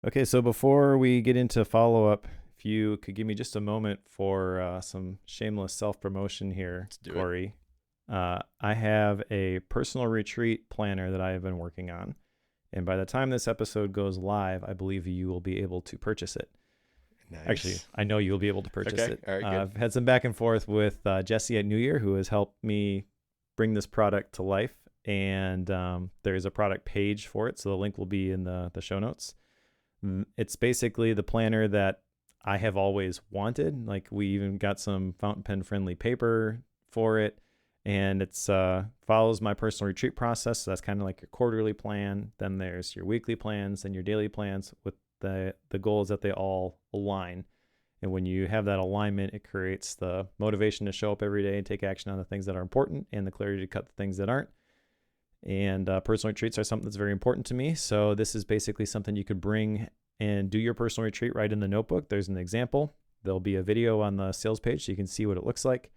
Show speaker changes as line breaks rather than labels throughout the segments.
Okay, so before we get into follow up, if you could give me just a moment for some shameless self promotion here,
Let's do it.
Corey. I have a personal retreat planner that I have been working on. And by the time this episode goes live, I believe you will be able to purchase it. Actually,
Nice.
I know you'll be able to purchase
Okay.
it.
All right. Good.
I've had some back and forth with Jesse at New Year, who has helped me bring this product to life. And there is a product page for it. So the link will be in the show notes. It's basically the planner that I have always wanted. Like, we even got some fountain pen friendly paper for it, and it's follows my personal retreat process. So that's kind of like your quarterly plan. Then there's your weekly plans and your daily plans with the goals that they all align. And when you have that alignment, it creates the motivation to show up every day and take action on the things that are important, and the clarity to cut the things that aren't. And personal retreats are something that's very important to me. So this is basically something you could bring and do your personal retreat right in the notebook. There's an example. There'll be a video on the sales page so you can see what it looks like.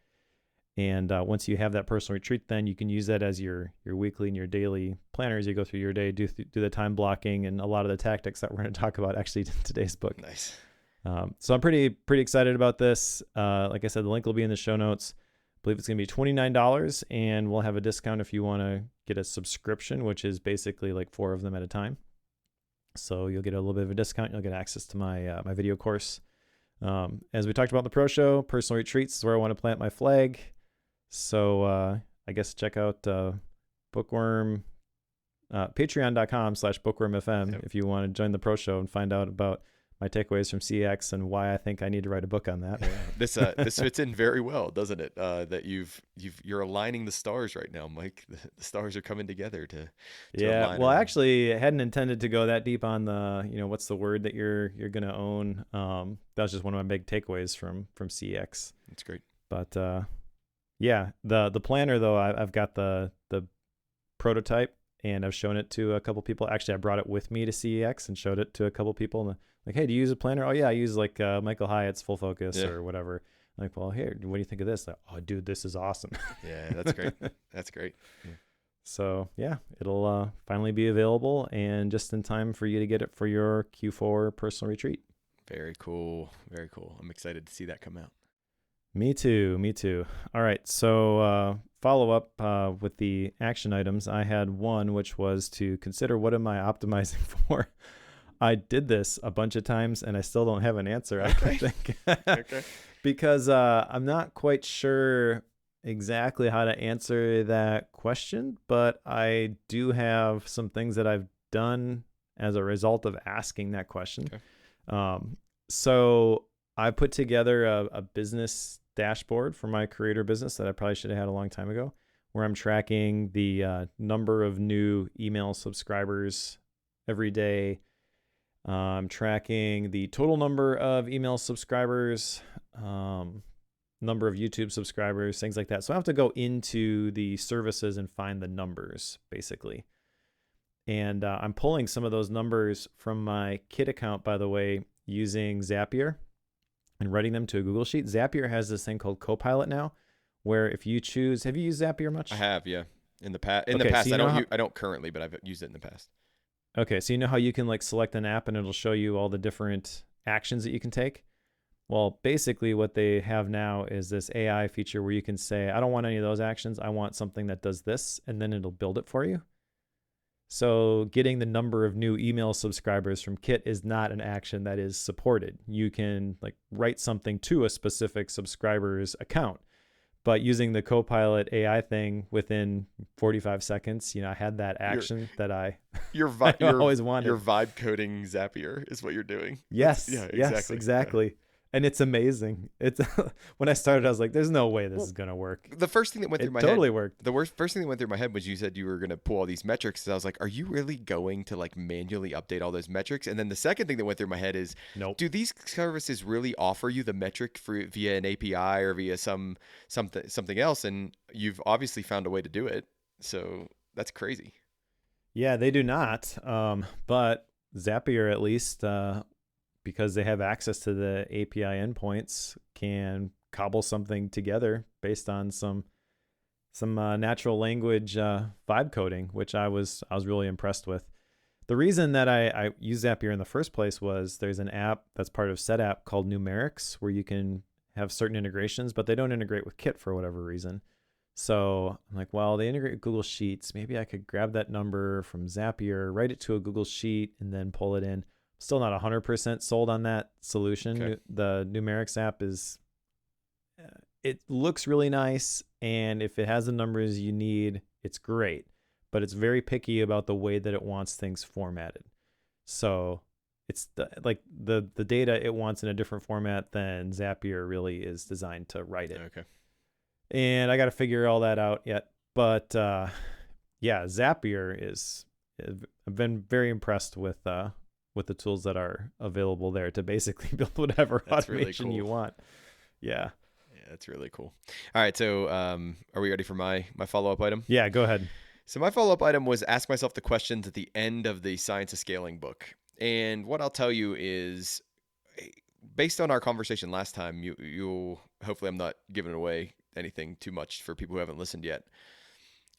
And once you have that personal retreat, then you can use that as your weekly and your daily planner as you go through your day, do the time blocking and a lot of the tactics that we're going to talk about actually in today's book.
Nice.
So I'm pretty excited about this. Like I said, the link will be in the show notes. I believe it's going to be $29, and we'll have a discount if you want to get a subscription, which is basically like 4 of them at a time. So you'll get a little bit of a discount. You'll get access to my my video course. As we talked about in the pro show, personal retreats is where I want to plant my flag. So I guess check out Bookworm, patreon.com/bookwormfm
Yep.
if you want to join the pro show and find out about my takeaways from CX and why I think I need to write a book on that.
Yeah. This fits in very well, doesn't it? That you're aligning the stars right now, Mike. The stars are coming together to
Yeah,
align
well,
around.
actually, I hadn't intended to go that deep on the, what's the word that you're gonna own. That was just one of my big takeaways from CX.
That's great.
But yeah, the planner though, I've got the prototype, and I've shown it to a couple people. Actually, I brought it with me to CEX and showed it to a couple people. And like, hey, do you use a planner? Oh yeah, I use like Michael Hyatt's Full Focus
Yeah.
or whatever. I'm like, well, here, what do you think of this? Like, oh, dude, this is awesome.
Yeah, that's great. That's great. Yeah.
So yeah, it'll finally be available, and just in time for you to get it for your Q4 personal retreat.
Very cool. Very cool. I'm excited to see that come out.
Me too. All right, so follow up with the action items. I had one, which was to consider, what am I optimizing for? I did this a bunch of times, and I still don't have an answer, I
Okay.
don't think.
Okay.
Because I'm not quite sure exactly how to answer that question, but I do have some things that I've done as a result of asking that question.
Okay.
So I put together a business dashboard for my creator business that I probably should have had a long time ago, where I'm tracking the number of new email subscribers every day. I'm tracking the total number of email subscribers, number of YouTube subscribers, things like that. So I have to go into the services and find the numbers, basically. And I'm pulling some of those numbers from my Kit account, by the way, using Zapier and writing them to a Google Sheet. Zapier has this thing called Copilot now, where if you choose, have you used Zapier much?
I have, yeah. In the past,
Okay, so
I don't currently, but I've used it in the past.
Okay, so you know how you can like select an app and it'll show you all the different actions that you can take? Well, basically what they have now is this AI feature where you can say, I don't want any of those actions. I want something that does this, and then it'll build it for you. So getting the number of new email subscribers from Kit is not an action that is supported. You can like write something to a specific subscriber's account, but using the Copilot AI thing within 45 seconds, I had that action that I always wanted.
You're vibe coding Zapier is what you're doing.
Yes.
Yeah,
Yes, exactly. Yeah. And it's amazing. It's when I started, I was like, "There's no way this is gonna work."
The first thing that went through my head
totally worked.
First thing that went through my head was you said you were gonna pull all these metrics. And I was like, "Are you really going to like manually update all those metrics?" And then the second thing that went through my head is,
nope.
Do these services really offer you the metric via an API or via something else? And you've obviously found a way to do it. So that's crazy.
Yeah, they do not. But Zapier, at least, because they have access to the API endpoints, can cobble something together based on some natural language vibe coding, which I was really impressed with. The reason that I use Zapier in the first place was there's an app that's part of SetApp called Numerics where you can have certain integrations, but they don't integrate with Kit for whatever reason. So I'm like, well, they integrate with Google Sheets. Maybe I could grab that number from Zapier, write it to a Google Sheet, and then pull it in. Still not 100% sold on that solution.
Okay.
The Numerics app it looks really nice, and if it has the numbers you need, it's great. But it's very picky about the way that it wants things formatted. So it's the data it wants in a different format than Zapier really is designed to write it.
Okay.
And I got to figure all that out yet. But yeah, Zapier I've been very impressed with the tools that are available there to basically build whatever
That's
automation
really
you
cool.
want. Yeah.
Yeah, that's really cool. All right, so are we ready for my follow-up item?
Yeah, go ahead.
So my follow-up item was ask myself the questions at the end of the Science of Scaling book. And what I'll tell you is, based on our conversation last time, you'll hopefully I'm not giving away anything too much for people who haven't listened yet.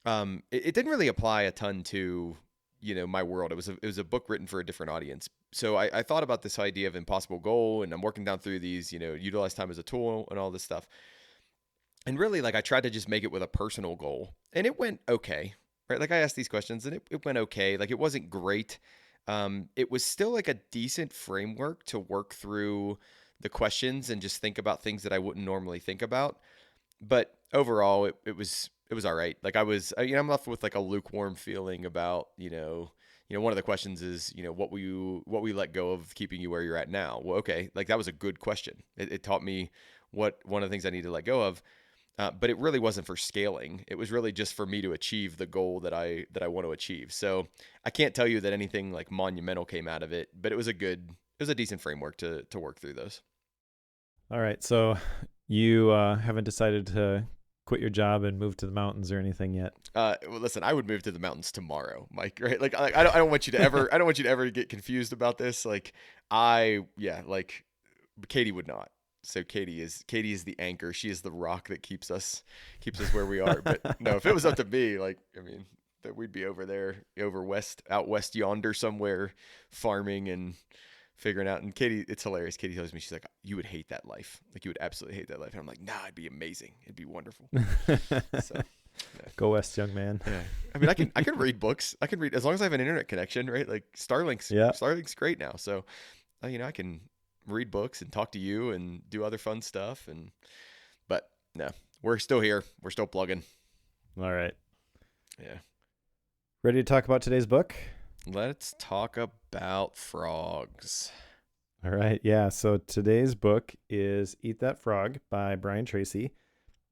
It didn't really apply a ton to my world. It was a book written for a different audience. So I thought about this idea of impossible goal, and I'm working down through these, utilize time as a tool and all this stuff. And really, like, I tried to just make it with a personal goal, and it went okay, right? Like, I asked these questions and it went okay. Like, it wasn't great. It was still like a decent framework to work through the questions and just think about things that I wouldn't normally think about. But overall, it was all right. Like, I'm left with like a lukewarm feeling about, one of the questions is, what will you let go of keeping you where you're at now? Well, okay. Like, that was a good question. It taught me one of the things I need to let go of. But it really wasn't for scaling. It was really just for me to achieve the goal that I want to achieve. So I can't tell you that anything like monumental came out of it, but it was a decent framework to work through those.
All right. So you haven't decided to quit your job and move to the mountains or anything yet?
Well, listen, I would move to the mountains tomorrow, Mike. Right? Like I don't want you to ever I don't want you to ever get confused about this. Like Katie would not. So Katie is the anchor. She is the rock that keeps us where we are. But no, if it was up to me, that we'd be over there, out west yonder somewhere, farming and figuring out. And Katie, it's hilarious. Katie tells me, she's like, you would hate that life. Like, you would absolutely hate that life. And I'm like, nah, it'd be amazing. It'd be wonderful. So, yeah.
Go west, young man.
Yeah. I mean, I can read books. I can read as long as I have an internet connection, right? Like Starlink's great now. So, I can read books and talk to you and do other fun stuff. But no, we're still here. We're still plugging.
All right.
Yeah.
Ready to talk about today's book?
Let's talk about frogs.
All right. Yeah. So today's book is Eat That Frog by Brian Tracy.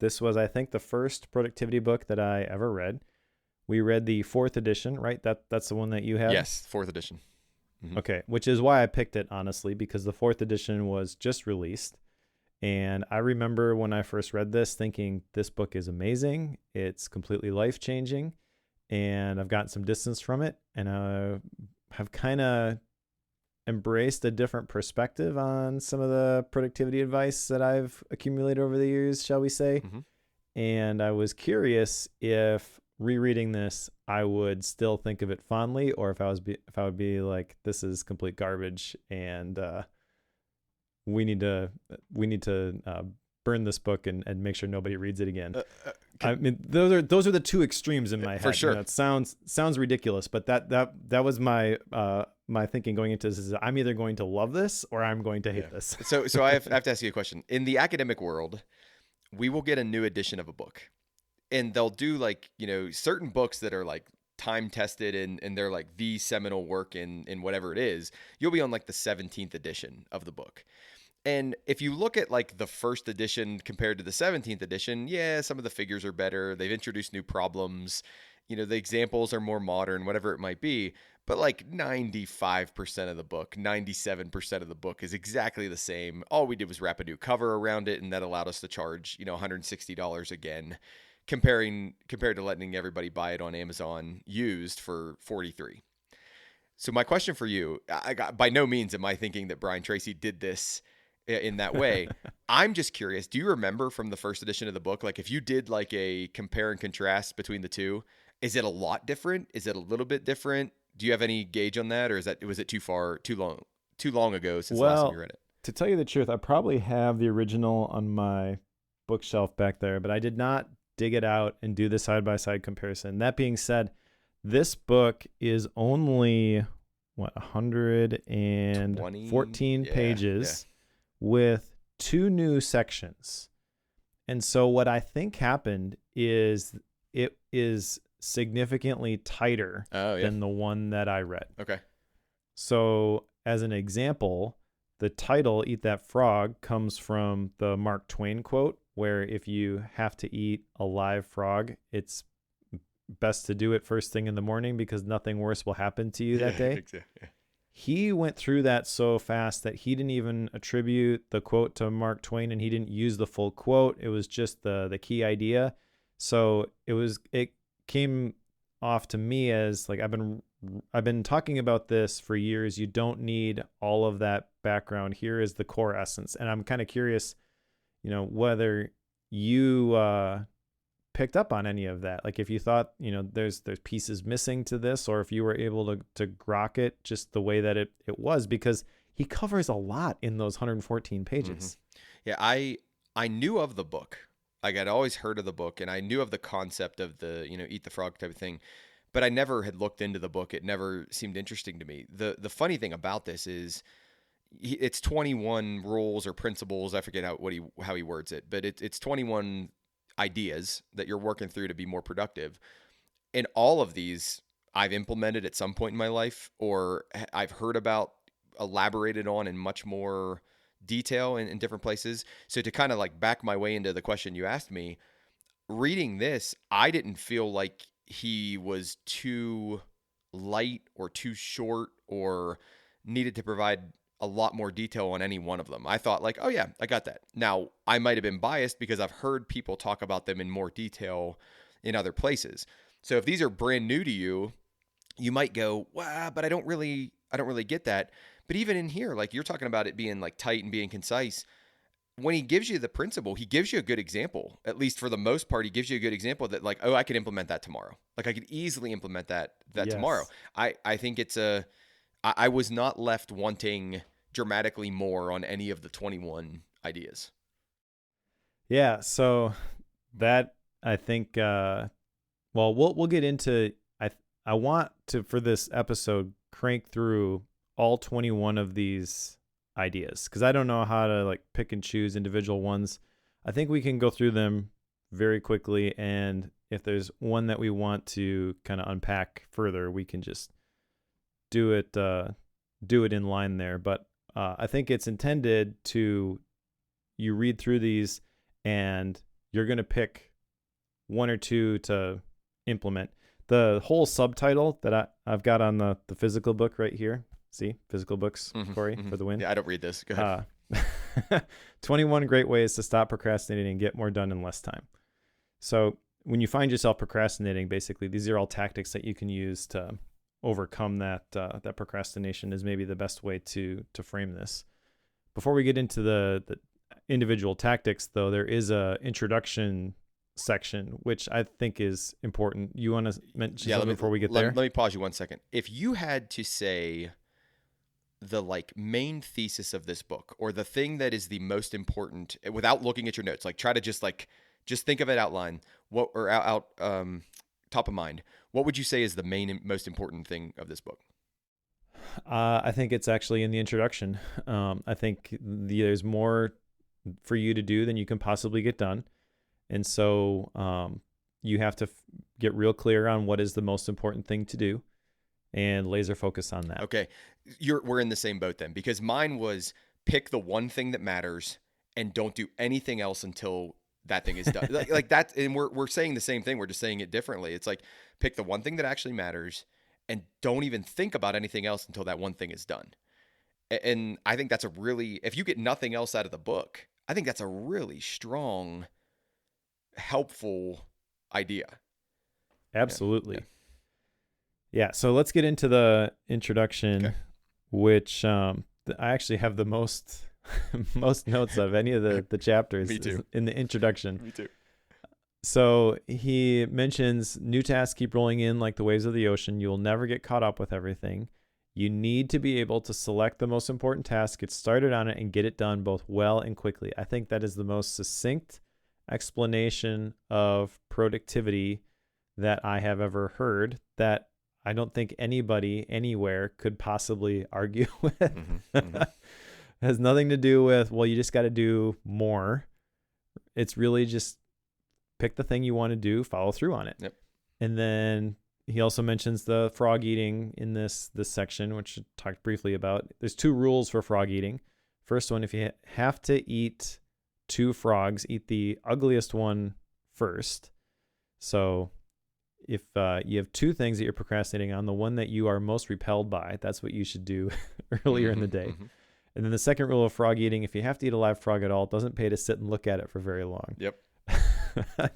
This was, I think, the first productivity book that I ever read. We read the 4th edition, right? That's the one that you have?
Yes, 4th edition.
Mm-hmm. Okay, which is why I picked it, honestly, because the 4th edition was just released. And I remember when I first read this thinking, this book is amazing. It's completely life-changing. And I've gotten some distance from it. And I have kind of embraced a different perspective on some of the productivity advice that I've accumulated over the years, shall we say.
Mm-hmm.
And I was curious if rereading this, I would still think of it fondly, or if I would be like, this is complete garbage, and we need to burn this book and make sure nobody reads it again. I mean, those are the two extremes in my head.
For sure.
It sounds ridiculous, but that was my my thinking going into this. Is I'm either going to love this or I'm going to hate this.
So I have to ask you a question. In the academic world, we will get a new edition of a book, and they'll do certain books that are like time tested and they're like the seminal work in whatever it is. You'll be on like the 17th edition of the book. And if you look at like the 1st edition compared to the 17th edition, yeah, some of the figures are better. They've introduced new problems. The examples are more modern, whatever it might be. But like 95% of the book, 97% of the book is exactly the same. All we did was wrap a new cover around it, and that allowed us to charge, $160 again, compared to letting everybody buy it on Amazon used for $43. So my question for you, by no means am I thinking that Brian Tracy did this in that way. I'm just curious, do you remember from the 1st edition of the book, like if you did like a compare and contrast between the two, is it a lot different? Is it a little bit different? Do you have any gauge on that, or was it too long ago since the last time you
Well,
read it?
to tell you the truth, I probably have the original on my bookshelf back there, but I did not dig it out and do the side by side comparison. That being said, this book is only 114
Yeah.
pages with 2 new sections. And so what I think happened is it is significantly tighter
Oh, yeah.
than the one that I read.
Okay.
So, as an example, the title, Eat That Frog, comes from the Mark Twain quote, where if you have to eat a live frog, it's best to do it first thing in the morning because nothing worse will happen to you that day.
I think so. Yeah.
He went through that so fast that he didn't even attribute the quote to Mark Twain, and he didn't use the full quote. It was just the key idea. So it came off to me as like I've been talking about this for years. You don't need all of that background. Here is the core essence. And I'm kind of curious, whether you picked up on any of that. Like if you thought, there's pieces missing to this, or if you were able to grok it just the way that it was, because he covers a lot in those 114 pages.
Yeah, I knew of the book. Like I'd always heard of the book, and I knew of the concept of the, eat the frog type of thing, but I never had looked into the book. It never seemed interesting to me. The funny thing about this is it's 21 rules or principles. I forget how he words it, but it's 21 ideas that you're working through to be more productive. And all of these I've implemented at some point in my life, or I've heard about, elaborated on in much more detail in different places. So to kind of like back my way into the question you asked me, reading this, I didn't feel like he was too light or too short or needed to provide a lot more detail on any one of them. I thought like, oh yeah, I got that. Now, I might have been biased because I've heard people talk about them in more detail in other places. So if these are brand new to you, you might go, "Wow, but I don't really get that." But even in here, like you're talking about it being like tight and being concise, when he gives you the principle, he gives you a good example. At least for the most part, he gives you a good example that like, oh, I could implement that tomorrow. Like I could easily implement that tomorrow.
Yes.
I think I was not left wanting dramatically more on any of the 21 ideas.
Yeah. So that I think, we'll get into, I want to, for this episode, crank through all 21 of these ideas because I don't know how to like pick and choose individual ones. I think we can go through them very quickly, and if there's one that we want to kind of unpack further, we can just do it in line there. But I think it's intended to, you read through these and you're going to pick one or two to implement. The whole subtitle that I've got on the physical book right here. See, physical books, Cory, for the win.
Yeah, I don't read this. Go ahead.
21 great ways to stop procrastinating and get more done in less time. So when you find yourself procrastinating, basically, these are all tactics that you can use to overcome that procrastination is maybe the best way to frame this. Before we get into the individual tactics, though, there is a introduction section, which I think is important. You want to mention something before we get there?
Let me pause you 1 second. If you had to say the like main thesis of this book, or the thing that is the most important, without looking at your notes, like try to just think of it outline, top of mind, what would you say is the main and most important thing of this book?
I think it's actually in the introduction. I think there's more for you to do than you can possibly get done. And so you have to get real clear on what is the most important thing to do and laser focus on that.
Okay. We're in the same boat then, because mine was pick the one thing that matters and don't do anything else until that thing is done. like that. And we're saying the same thing. We're just saying it differently. It's like pick the one thing that actually matters and don't even think about anything else until that one thing is done. And I think that's if you get nothing else out of the book, I think that's a really strong, helpful idea.
Absolutely. Yeah. So let's get into the introduction, which I actually have the most notes of any of the chapters.
Me too.
In the introduction.
Me too.
So he mentions new tasks keep rolling in like the waves of the ocean. You will never get caught up with everything. You need to be able to select the most important task, get started on it, and get it done both well and quickly. I think that is the most succinct explanation of productivity that I have ever heard, that I don't think anybody anywhere could possibly argue with.
Mm-hmm. Mm-hmm.
It has nothing to do with, well, you just got to do more. It's really just pick the thing you want to do, follow through on it.
Yep.
And then he also mentions the frog eating in this section, which I talked briefly about. There's 2 rules for frog eating. First one, if you have to eat 2 frogs, eat the ugliest one first. So if you have 2 things that you're procrastinating on, the one that you are most repelled by, that's what you should do earlier in the day.
Mm-hmm.
And then the second rule of frog eating, if you have to eat a live frog at all, it doesn't pay to sit and look at it for very long.
Yep.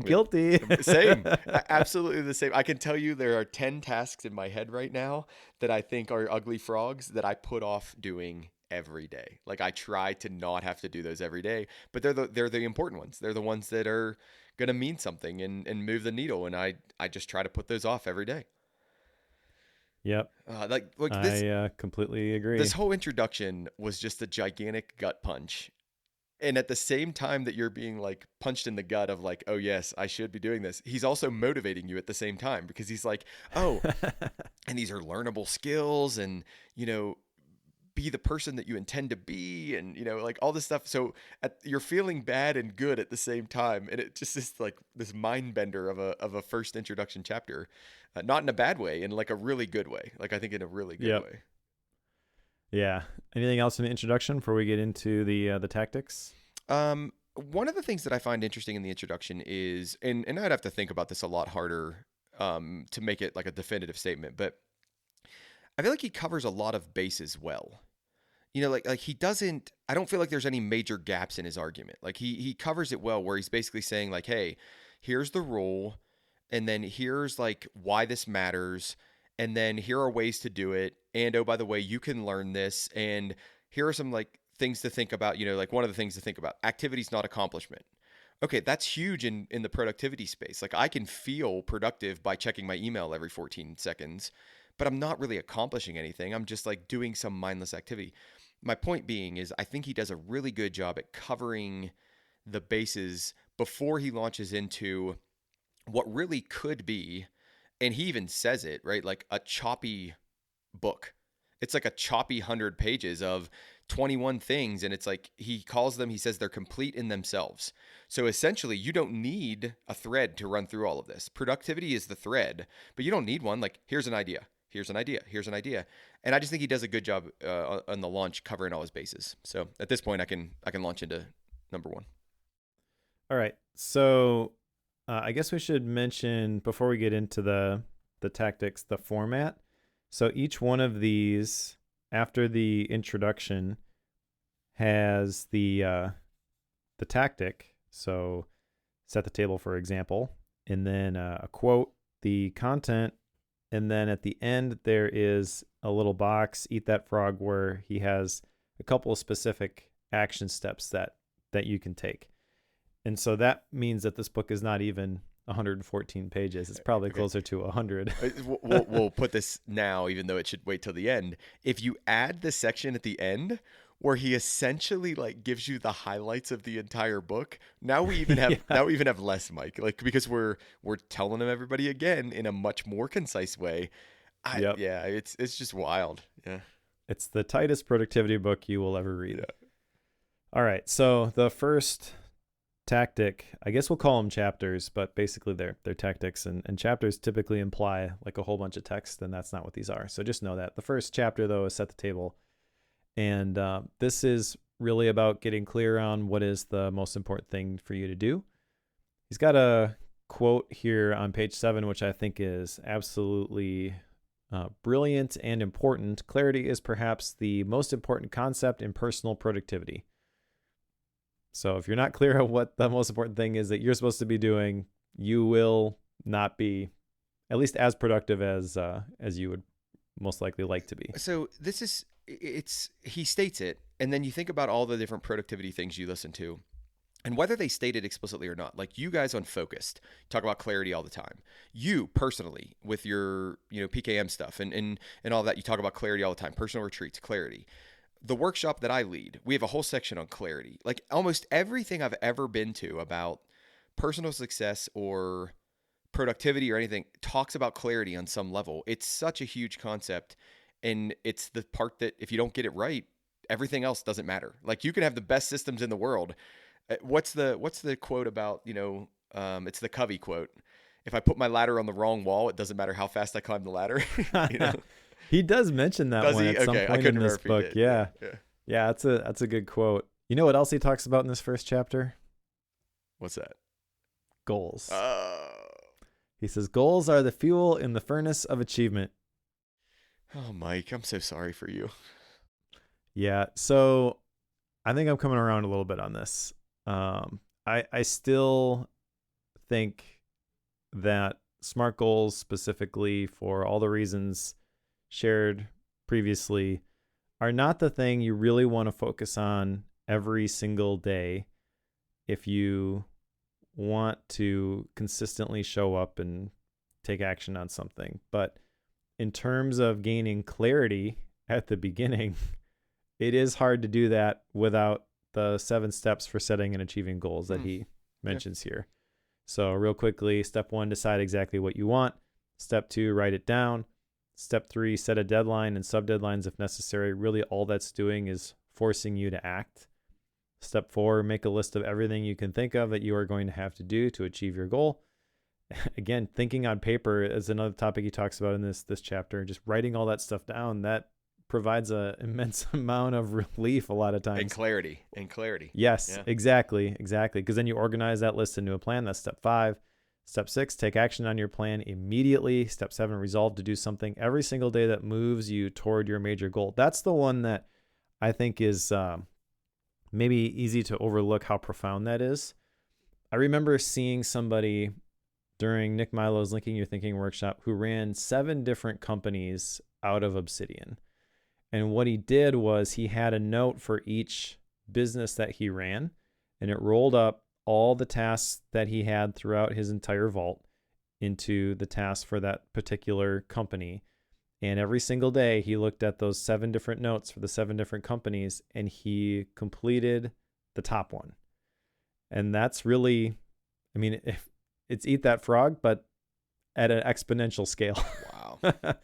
Guilty.
Same. Absolutely the same. I can tell you there are 10 tasks in my head right now that I think are ugly frogs that I put off doing every day. Like I try to not have to do those every day, but they're the important ones. They're the ones that are going to mean something and move the needle. And I just try to put those off every day.
Yep.
Like this,
I completely agree.
this whole introduction was just a gigantic gut punch. And at the same time that you're being like punched in the gut of like, oh yes, I should be doing this, he's also motivating you at the same time, because he's like, oh, and these are learnable skills, and be the person that you intend to be, and like all this stuff. So you're feeling bad and good at the same time, and it just is like this mind bender of a first introduction chapter, not in a bad way, in like a really good way. Like I think in a really good way.
Yeah. Anything else in the introduction before we get into the tactics?
One of the things that I find interesting in the introduction is, and I'd have to think about this a lot harder to make it like a definitive statement, but I feel like he covers a lot of bases well. Like he doesn't, I don't feel like there's any major gaps in his argument. Like he covers it well, where he's basically saying like, hey, here's the rule, and then here's like why this matters, and then here are ways to do it, and oh, by the way, you can learn this, and here are some like things to think about. Like one of the things to think about, activity's not accomplishment. Okay, that's huge in the productivity space. Like I can feel productive by checking my email every 14 seconds, but I'm not really accomplishing anything. I'm just like doing some mindless activity. My point being is I think he does a really good job at covering the bases before he launches into what really could be, and he even says it, right? Like a choppy book. It's like a choppy 100 pages of 21 things. And it's like, he says they're complete in themselves. So essentially you don't need a thread to run through all of this. Productivity is the thread, but you don't need one. Like here's an idea. Here's an idea. Here's an idea. And I just think he does a good job on the launch covering all his bases. So at this point I can launch into number 1.
All right. So I guess we should mention, before we get into the tactics, the format. So each one of these, after the introduction, has the tactic. So set the table, for example, and then a quote, the content, and then at the end there is a little box, eat that frog, where he has a couple of specific action steps that you can take. And so that means that this book is not even 114 pages. It's probably closer to 100.
We'll put this now, even though it should wait till the end. If you add the section at the end where he essentially like gives you the highlights of the entire book, now we even have less, Mike. Like, because we're telling everybody again in a much more concise way. Yeah, it's just wild. Yeah.
It's the tightest productivity book you will ever read. Yeah. All right. So the first tactic, I guess we'll call them chapters, but basically they're tactics, and chapters typically imply like a whole bunch of text, and that's not what these are. So just know that. The first chapter, though, is set the table. And this is really about getting clear on what is the most important thing for you to do. He's got a quote here on page 7, which I think is absolutely brilliant and important. Clarity is perhaps the most important concept in personal productivity. So if you're not clear on what the most important thing is that you're supposed to be doing, you will not be at least as productive as you would most likely like to be.
So he states it, and then you think about all the different productivity things you listen to, And whether they state it explicitly or not, like you guys on Focused talk about clarity all the time. You personally, with your PKM stuff and all that, you talk about clarity all the time. Personal retreats, clarity. The workshop that I lead, we have a whole section on clarity. Like almost everything I've ever been to about personal success or productivity or anything talks about clarity on some level. It's such a huge concept, and it's the part that if you don't get it right, everything else doesn't matter. Like you can have the best systems in the world. What's the quote about, it's the Covey quote. If I put my ladder on the wrong wall, it doesn't matter how fast I climb the ladder. you know?
He does mention that
Does
one
he?
at some
Okay, I
point
couldn't
in this
remember if
book.
he did.
Yeah.
Yeah.
Yeah, that's a good quote. You know what else he talks about in this first chapter?
What's that?
Goals.
Oh.
He says goals are the fuel in the furnace of achievement.
Oh, Mike, I'm so sorry for you.
Yeah, so I think I'm coming around a little bit on this. I still think that SMART goals, specifically for all the reasons shared previously, are not the thing you really want to focus on every single day if you want to consistently show up and take action on something. But in terms of gaining clarity at the beginning, it is hard to do that without the 7 steps for setting and achieving goals that he mentions here. So real quickly, step 1, decide exactly what you want. Step 2, write it down. Step 3, set a deadline and sub-deadlines if necessary. Really all that's doing is forcing you to act. Step 4, make a list of everything you can think of that you are going to have to do to achieve your goal. Again, thinking on paper is another topic he talks about in this chapter. Just writing all that stuff down, that provides an immense amount of relief a lot of times.
And clarity.
Yes,
Yeah.
exactly. Because then you organize that list into a plan. That's step 5. Step 6, take action on your plan immediately. Step 7, resolve to do something every single day that moves you toward your major goal. That's the one that I think is maybe easy to overlook how profound that is. I remember seeing somebody during Nick Milo's Linking Your Thinking workshop who ran 7 different companies out of Obsidian. And what he did was he had a note for each business that he ran, and it rolled up all the tasks that he had throughout his entire vault into the task for that particular company. And every single day he looked at those 7 different notes for the 7 different companies, and he completed the top one. And that's really, I mean, if it's eat that frog, but at an exponential scale.
Wow.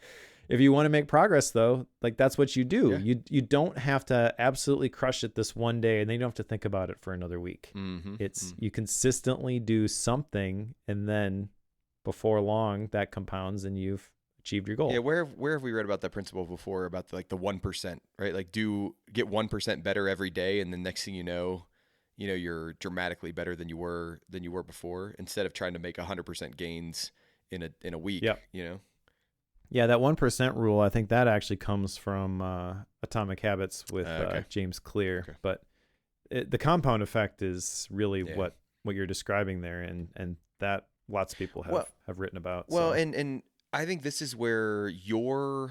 If you want to make progress, though, like that's what you do.
Yeah.
You don't have to absolutely crush it this one day, and then you don't have to think about it for another week. You consistently do something, and then before long, that compounds, and you've achieved your goal.
Yeah, where have we read about that principle before? About the 1%, right? Like get 1% better every day, and the next thing you know, you're dramatically better than you were before. Instead of trying to make 100% gains in a week.
Yep.
Yeah,
that 1% rule, I think that actually comes from Atomic Habits with James Clear. Okay. But the compound effect is really what you're describing there, and that lots of people have written about.
Well,
so.
and I think this is where your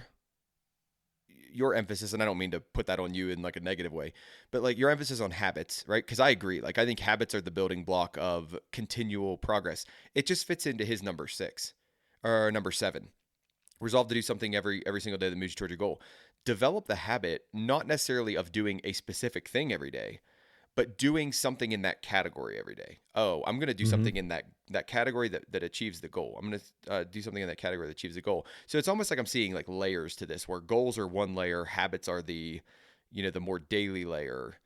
emphasis, and I don't mean to put that on you in like a negative way, but like your emphasis on habits, right? Because I agree. Like I think habits are the building block of continual progress. It just fits into his number 6 or number 7. Resolve to do something every single day that moves you towards your goal. Develop the habit, not necessarily of doing a specific thing every day, but doing something in that category every day. Oh, I'm going to do something in that category that achieves the goal. I'm going to do something in that category that achieves the goal. So it's almost like I'm seeing like layers to this, where goals are one layer, habits are the more daily layer.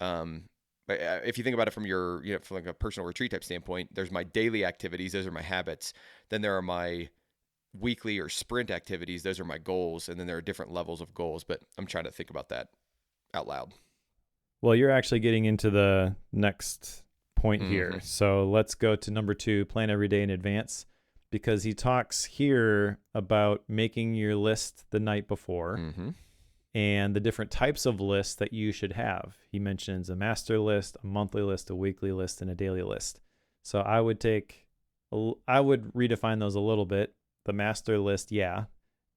If you think about it from from like a personal retreat type standpoint, there's my daily activities. Those are my habits. Then there are my weekly or sprint activities. Those are my goals. And then there are different levels of goals, but I'm trying to think about that out loud.
Well, you're actually getting into the next point here. So let's go to number 2, plan every day in advance, because he talks here about making your list the night before and the different types of lists that you should have. He mentions a master list, a monthly list, a weekly list, and a daily list. So I would redefine those a little bit. The master list, and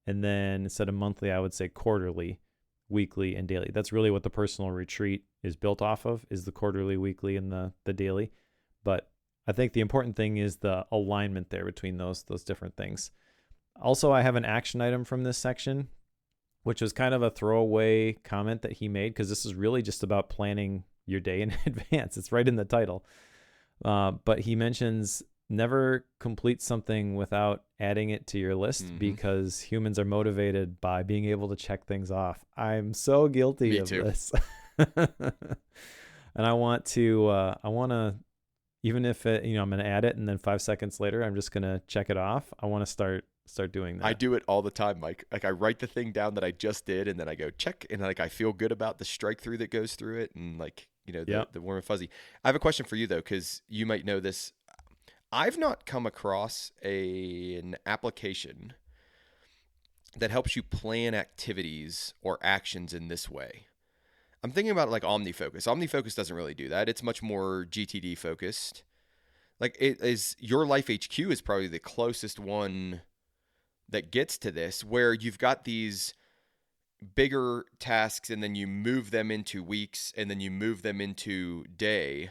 then instead of monthly, I would say quarterly. weekly, and daily. That's really what the personal retreat is built off of, is the quarterly, weekly, and the daily. But I think the important thing is the alignment there between those different things. Also, I have an action item from this section, which was kind of a throwaway comment that he made, because this is really just about planning your day in advance. It's right in the title. But he mentions never complete something without adding it to your list, because humans are motivated by being able to check things off. I'm so guilty of this. And I want to, even if I'm going to add it and then 5 seconds later, I'm just going to check it off. I want to start doing that.
I do it all the time, Mike. Like, I write the thing down that I just did, and then I go check, and like I feel good about the strike through that goes through it, and like, the warm and fuzzy. I have a question for you though, because you might know this. I've not come across an application that helps you plan activities or actions in this way. I'm thinking about like OmniFocus. OmniFocus doesn't really do that. It's much more GTD focused. Like, it is, Your Life HQ is probably the closest one that gets to this, where you've got these bigger tasks and then you move them into weeks and then you move them into day.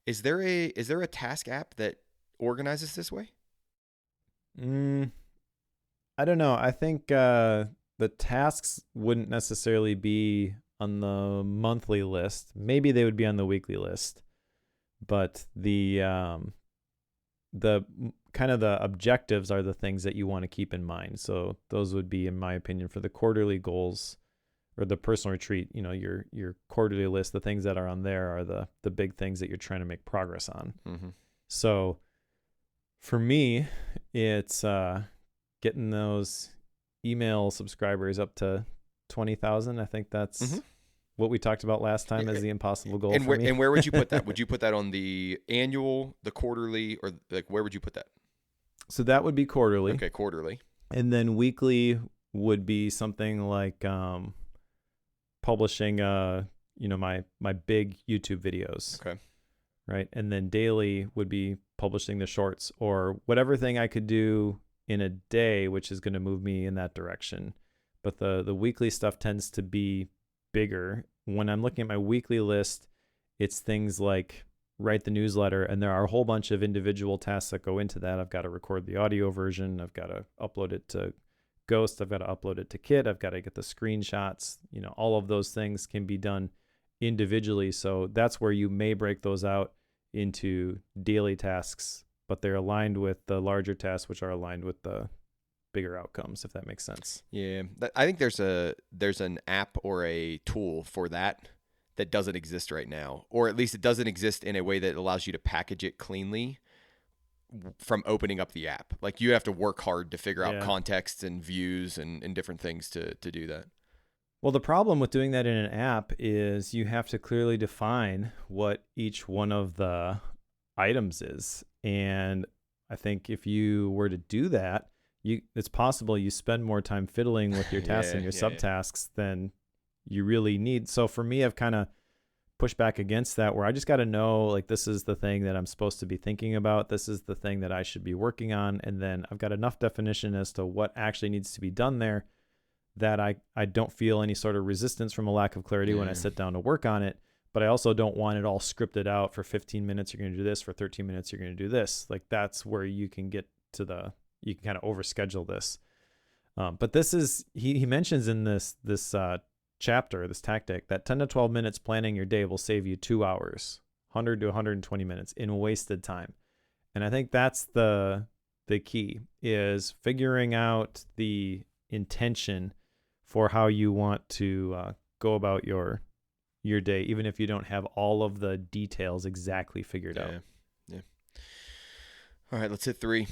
Is there a task app that organizes this way?
I don't know. I think the tasks wouldn't necessarily be on the monthly list. Maybe they would be on the weekly list, but the kind of the objectives are the things that you want to keep in mind. So those would be, in my opinion, for the quarterly goals or the personal retreat, your quarterly list, the things that are on there are the big things that you're trying to make progress on. So for me, it's getting those email subscribers up to 20,000. I think that's what we talked about last time as the impossible goal for me.
And where would you put that? Would you put that on the annual, the quarterly, or like where would you put that?
So that would be quarterly.
Okay, quarterly.
And then weekly would be something like publishing my big YouTube videos.
Okay.
Right. And then daily would be publishing the shorts or whatever thing I could do in a day, which is going to move me in that direction. But the weekly stuff tends to be bigger. When I'm looking at my weekly list, it's things like write the newsletter, and there are a whole bunch of individual tasks that go into that. I've got to record the audio version. I've got to upload it to Ghost. I've got to upload it to Kit. I've got to get the screenshots. All of those things can be done individually. So that's where you may break those out into daily tasks, but they're aligned with the larger tasks, which are aligned with the bigger outcomes, if that makes sense.
Yeah. I think there's an app or a tool for that doesn't exist right now, or at least it doesn't exist in a way that allows you to package it cleanly from opening up the app. Like, you have to work hard to figure out contexts and views and different things to do that.
Well, the problem with doing that in an app is you have to clearly define what each one of the items is. And I think if you were to do that, it's possible you spend more time fiddling with your tasks and your subtasks than you really need. So for me, I've kind of pushed back against that, where I just got to know, like, this is the thing that I'm supposed to be thinking about. This is the thing that I should be working on. And then I've got enough definition as to what actually needs to be done there that I don't feel any sort of resistance from a lack of clarity when I sit down to work on it. But I also don't want it all scripted out. For 15 minutes, you're going to do this. For 13 minutes, you're going to do this. Like, that's where you can get to you can kind of overschedule this. But this is, he mentions in this chapter, this tactic, that 10 to 12 minutes planning your day will save you 2 hours, 100 to 120 minutes in wasted time. And I think that's the key, is figuring out the intention for how you want to go about your day, even if you don't have all of the details exactly figured out.
Yeah. All right, let's hit 3.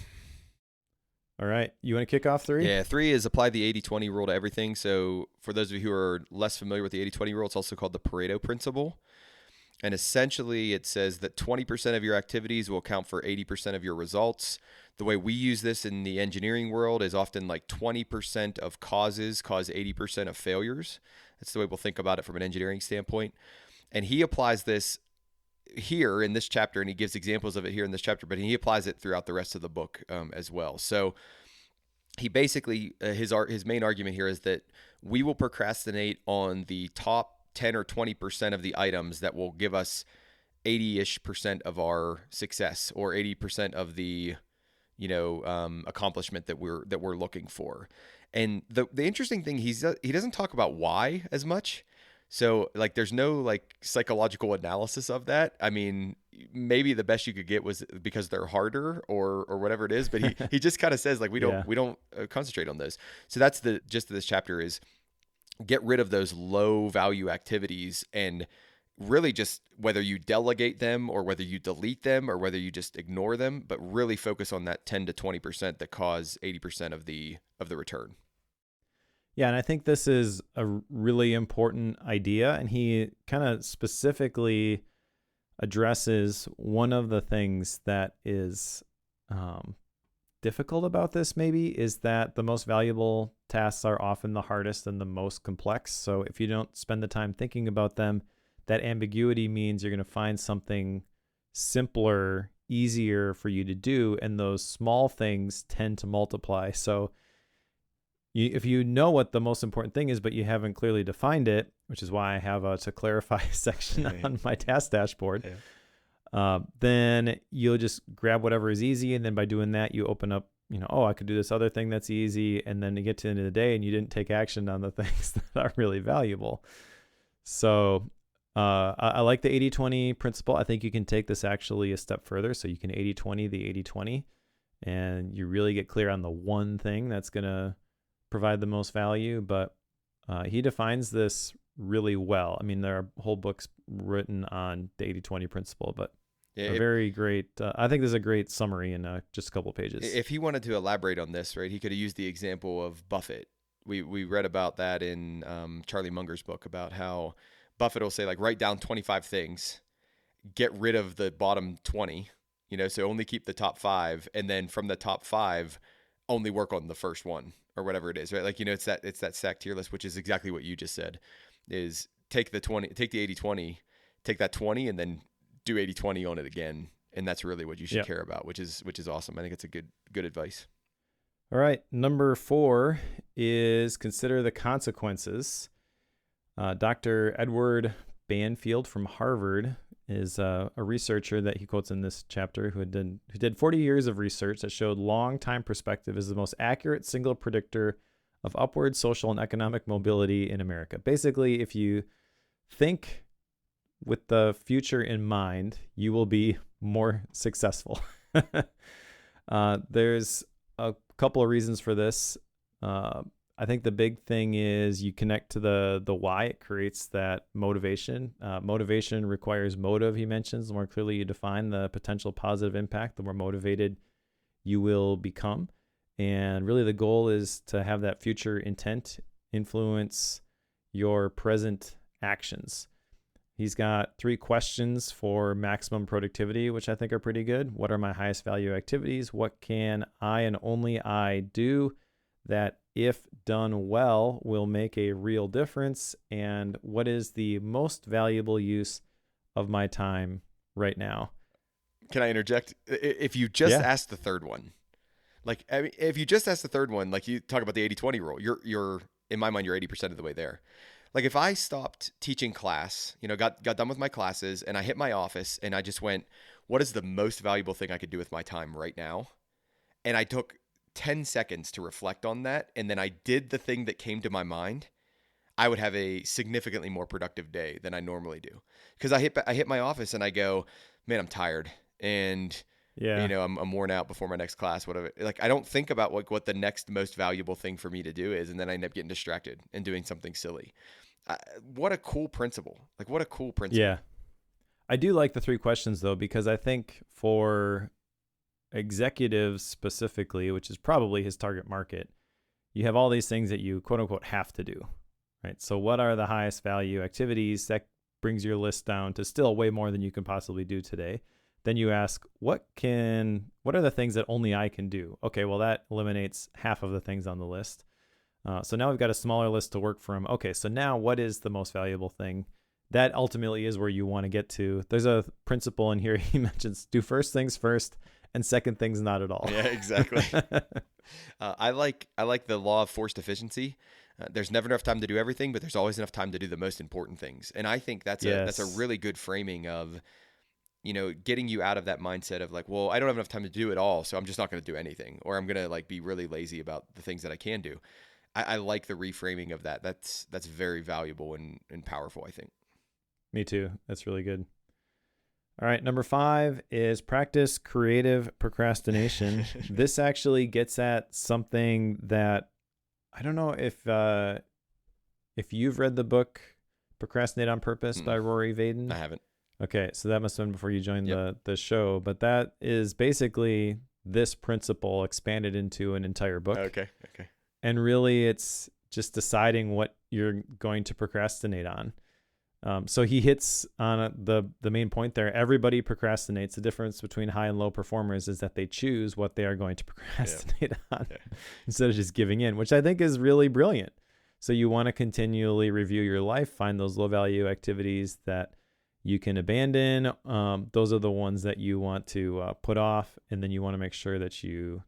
All right. You want to kick off 3?
Yeah, 3 is apply the 80-20 rule to everything. So for those of you who are less familiar with the 80-20 rule, it's also called the Pareto principle. And essentially it says that 20% of your activities will account for 80% of your results. The way we use this in the engineering world is often like 20% of causes cause 80% of failures. That's the way we'll think about it from an engineering standpoint. And he applies this here in this chapter, and he gives examples of it here in this chapter, but he applies it throughout the rest of the book as well. So he basically his main argument here is that we will procrastinate on the top 10 or 20% of the items that will give us 80-ish% of our success, or 80% of the accomplishment that we're looking for. And the interesting thing, he doesn't talk about why as much. So like there's no like psychological analysis of that. I mean, maybe the best you could get was because they're harder or whatever it is, but he just kind of says like we don't concentrate on those. So that's the gist of this chapter, is get rid of those low value activities, and really just whether you delegate them or whether you delete them or whether you just ignore them, but really focus on that 10 to 20% that cause 80% of the return.
Yeah, and I think this is a really important idea, and he kind of specifically addresses one of the things that is difficult about this, maybe, is that the most valuable tasks are often the hardest and the most complex. So if you don't spend the time thinking about them, that ambiguity means you're going to find something simpler, easier for you to do, and those small things tend to multiply. So if you know what the most important thing is, but you haven't clearly defined it, which is why I have a to clarify section on my task dashboard, then you'll just grab whatever is easy. And then by doing that, you open up, I could do this other thing that's easy. And then you get to the end of the day and you didn't take action on the things that are really valuable. So I like the 80-20 principle. I think you can take this actually a step further. So you can 80-20 the 80-20, and you really get clear on the one thing that's going to provide the most value. But he defines this really well. I mean, there are whole books written on the 80-20 principle, but a very great, I think this is a great summary in just a couple of pages.
If he wanted to elaborate on this, right, he could have used the example of Buffett. We read about that in Charlie Munger's book, about how Buffett will say, like, write down 25 things, get rid of the bottom 20, so only keep the top 5. And then from the top 5, only work on the first one or whatever it is, right? Like, it's that stack tier list, which is exactly what you just said, is take the 80-20, take that 20 and then do 80-20 on it again. And that's really what you should care about, which is awesome. I think it's a good advice.
All right. Number 4 is consider the consequences. Dr. Edward Banfield from Harvard is a researcher that he quotes in this chapter who did 40 years of research that showed long time perspective is the most accurate single predictor of upward social and economic mobility in America. Basically, if you think with the future in mind, you will be more successful. There's a couple of reasons for this. I think the big thing is you connect to the why. It creates that motivation. Motivation requires motive, he mentions. The more clearly you define the potential positive impact, the more motivated you will become. And really the goal is to have that future intent influence your present actions. He's got 3 questions for maximum productivity, which I think are pretty good. What are my highest value activities? What can I and only I do that, if done well, will make a real difference? And what is the most valuable use of my time right now?
Can I interject? If you just asked the third one, like, I mean, if you just asked the third one, like you talk about the 80-20 rule, you're in my mind, you're 80% of the way there. Like if I stopped teaching class, got done with my classes and I hit my office and I just went, what is the most valuable thing I could do with my time right now? And I took 10 seconds to reflect on that, and then I did the thing that came to my mind, I would have a significantly more productive day than I normally do. Because I hit my office and I go, man, I'm tired, and I'm worn out before my next class, whatever. Like I don't think about what the next most valuable thing for me to do is, and then I end up getting distracted and doing something silly. What a cool principle! Like what a cool principle.
Yeah, I do like the 3 questions though, because I think for executives specifically, which is probably his target market, you have all these things that you quote unquote have to do, right? So what are the highest value activities? That brings your list down to still way more than you can possibly do today. Then you ask, what are the things that only I can do? Okay, well that eliminates half of the things on the list. So now we've got a smaller list to work from. Okay, so now what is the most valuable thing? That ultimately is where you want to get to. There's a principle in here he mentions, do first things first and second things not at all.
Yeah, exactly. I like the law of forced efficiency. There's never enough time to do everything, but there's always enough time to do the most important things. And I think that's a
Yes.
really good framing of, getting you out of that mindset of like, well, I don't have enough time to do it all, so I'm just not going to do anything, or I'm going to like be really lazy about the things that I can do. I like the reframing of that. That's very valuable and powerful, I think.
Me too. That's really good. All right. Number 5 is practice creative procrastination. This actually gets at something that I don't know if you've read the book Procrastinate on Purpose by Rory Vaden.
I haven't.
Okay. So that must have been before you joined
Yep.
the show, but that is basically this principle expanded into an entire book.
Okay.
And really it's just deciding what you're going to procrastinate on. So he hits on the main point there. Everybody procrastinates. The difference between high and low performers is that they choose what they are going to procrastinate on instead of just giving in, which I think is really brilliant. So you want to continually review your life, find those low value activities that you can abandon. Those are the ones that you want to put off, and then you want to make sure that you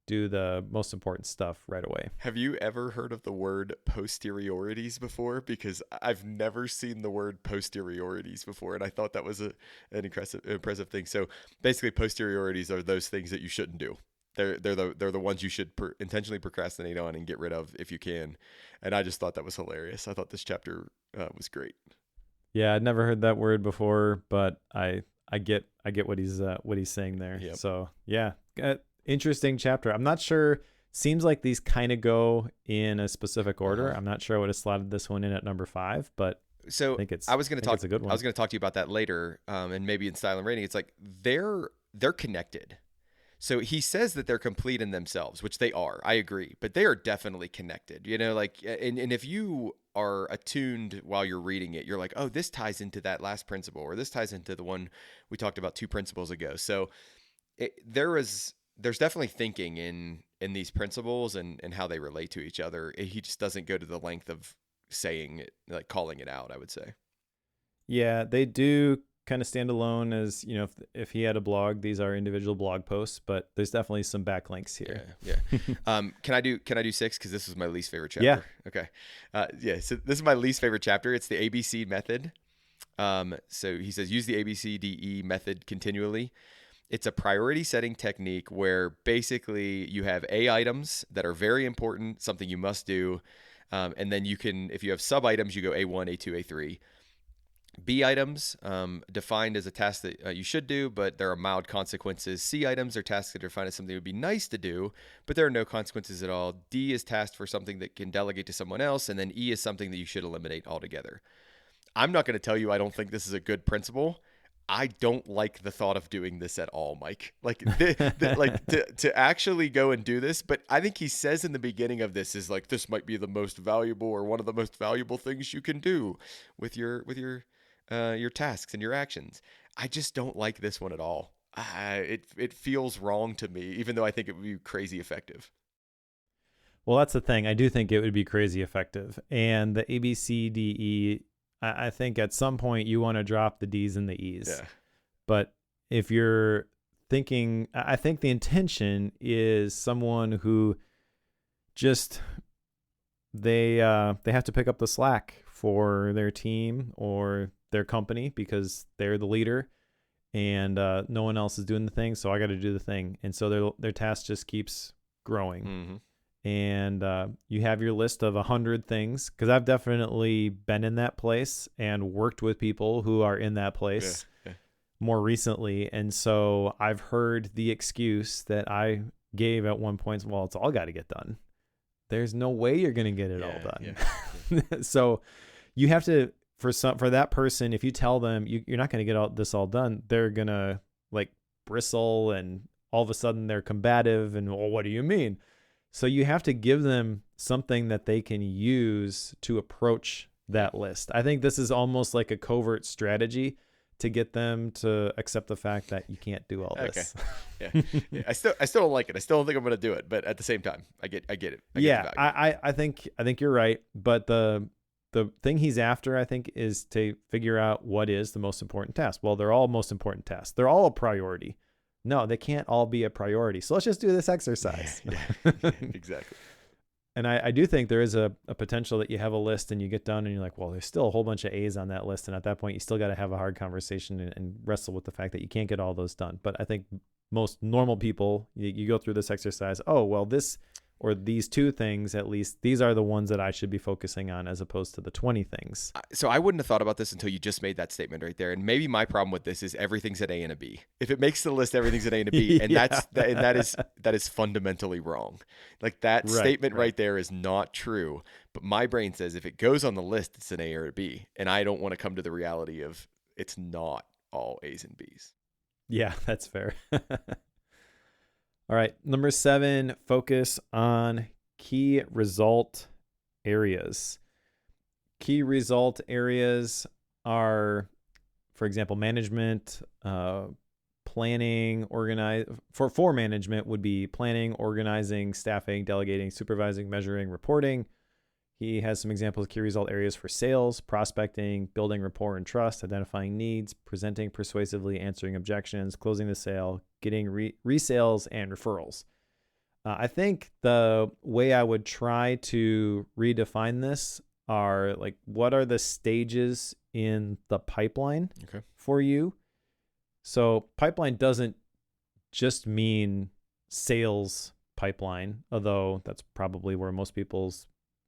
do the most important stuff right away.
Have you ever heard of the word posteriorities before? Because I've never seen the word posteriorities before, and I thought that was an impressive thing. So basically, posteriorities are those things that you shouldn't do. They're the ones you should intentionally procrastinate on and get rid of if you can. And I just thought that was hilarious. I thought this chapter was great.
Yeah, I'd never heard that word before, but I get what he's saying there.
Yep.
So yeah. Interesting chapter. I'm not sure. Seems like these kind of go in a specific order. I'm not sure I would have slotted this one in at number 5, but
so
I think it's
I was going to talk.
It's a good one.
I was going to talk to you about that later, and maybe in style and rating. It's like they're connected. So he says that they're complete in themselves, which they are. I agree, but they are definitely connected. Like, and if you are attuned while you're reading it, you're like, oh, this ties into that last principle, or this ties into the one we talked about 2 principles ago. So there's definitely thinking in these principles and how they relate to each other. He just doesn't go to the length of saying it, like calling it out, I would say. Yeah,
they do kind of stand alone as, if he had a blog, these are individual blog posts, but there's definitely some backlinks here.
Yeah. Can I do 6? Cause this was my least favorite chapter.
Yeah.
Okay. So this is my least favorite chapter. It's the ABC method. So he says, use the ABCDE method continually. It's a priority setting technique where basically you have A items that are very important, something you must do. And then you can, if you have sub items, you go A1, A2, A3. B items, defined as a task that you should do, but there are mild consequences. C items are tasks that are defined as something that would be nice to do, but there are no consequences at all. D is tasked for something that can delegate to someone else. And then E is something that you should eliminate altogether. I'm not going to tell you I don't think this is a good principle. I don't like the thought of doing this at all, Mike. Like, to actually go and do this. But I think he says in the beginning of this is like, this might be the most valuable or one of the most valuable things you can do with your tasks and your actions. I just don't like this one at all. It feels wrong to me, even though I think it would be crazy effective.
Well, that's the thing. I do think it would be crazy effective. And the ABCDE, I think at some point you want to drop the D's and the E's.
Yeah.
But if you're thinking, I think the intention is someone who just they have to pick up the slack for their team or their company because they're the leader and no one else is doing the thing, so I got to do the thing. And so their task just keeps growing.
Mm-hmm.
And you have your list of 100 things, because I've definitely been in that place and worked with people who are in that place more recently. And so I've heard the excuse that I gave at one point, well, it's all got to get done. There's no way you're going to get it all done. Yeah. So you have to, for that person, if you tell them you're not going to get this all done, they're going to like bristle and all of a sudden they're combative and, well, what do you mean? So you have to give them something that they can use to approach that list. I think this is almost like a covert strategy to get them to accept the fact that you can't do all this.
Okay. Yeah. I still don't like it. I still don't think I'm going to do it, but at the same time, I get it.
I think you're right. But the thing he's after, I think, is to figure out what is the most important task. Well, they're all most important tasks. They're all a priority, No, they can't all be a priority. So let's just do this exercise.
Yeah, exactly.
And I do think there is a potential that you have a list and you get done and you're like, well, there's still a whole bunch of A's on that list. And at that point, you still got to have a hard conversation and wrestle with the fact that you can't get all those done. But I think most normal people, you go through this exercise. Oh, well, this or these 2 things, at least, these are the ones that I should be focusing on as opposed to the 20 things.
So I wouldn't have thought about this until you just made that statement right there. And maybe my problem with this is everything's at A and a B. If it makes the list, everything's at A and a B. And
Yeah.
that is fundamentally wrong. Like that statement right there is not true. But my brain says if it goes on the list, it's an A or a B. And I don't want to come to the reality of it's not all A's and B's.
Yeah, that's fair. All right. Number 7, focus on key result areas. Key result areas are, for example, management, planning, for management would be planning, organizing, staffing, delegating, supervising, measuring, reporting. He has some examples of key result areas for sales, prospecting, building rapport and trust, identifying needs, presenting persuasively, answering objections, closing the sale, getting resales, and referrals. I think the way I would try to redefine this are like, what are the stages in the pipeline for you? So pipeline doesn't just mean sales pipeline, although that's probably where most people's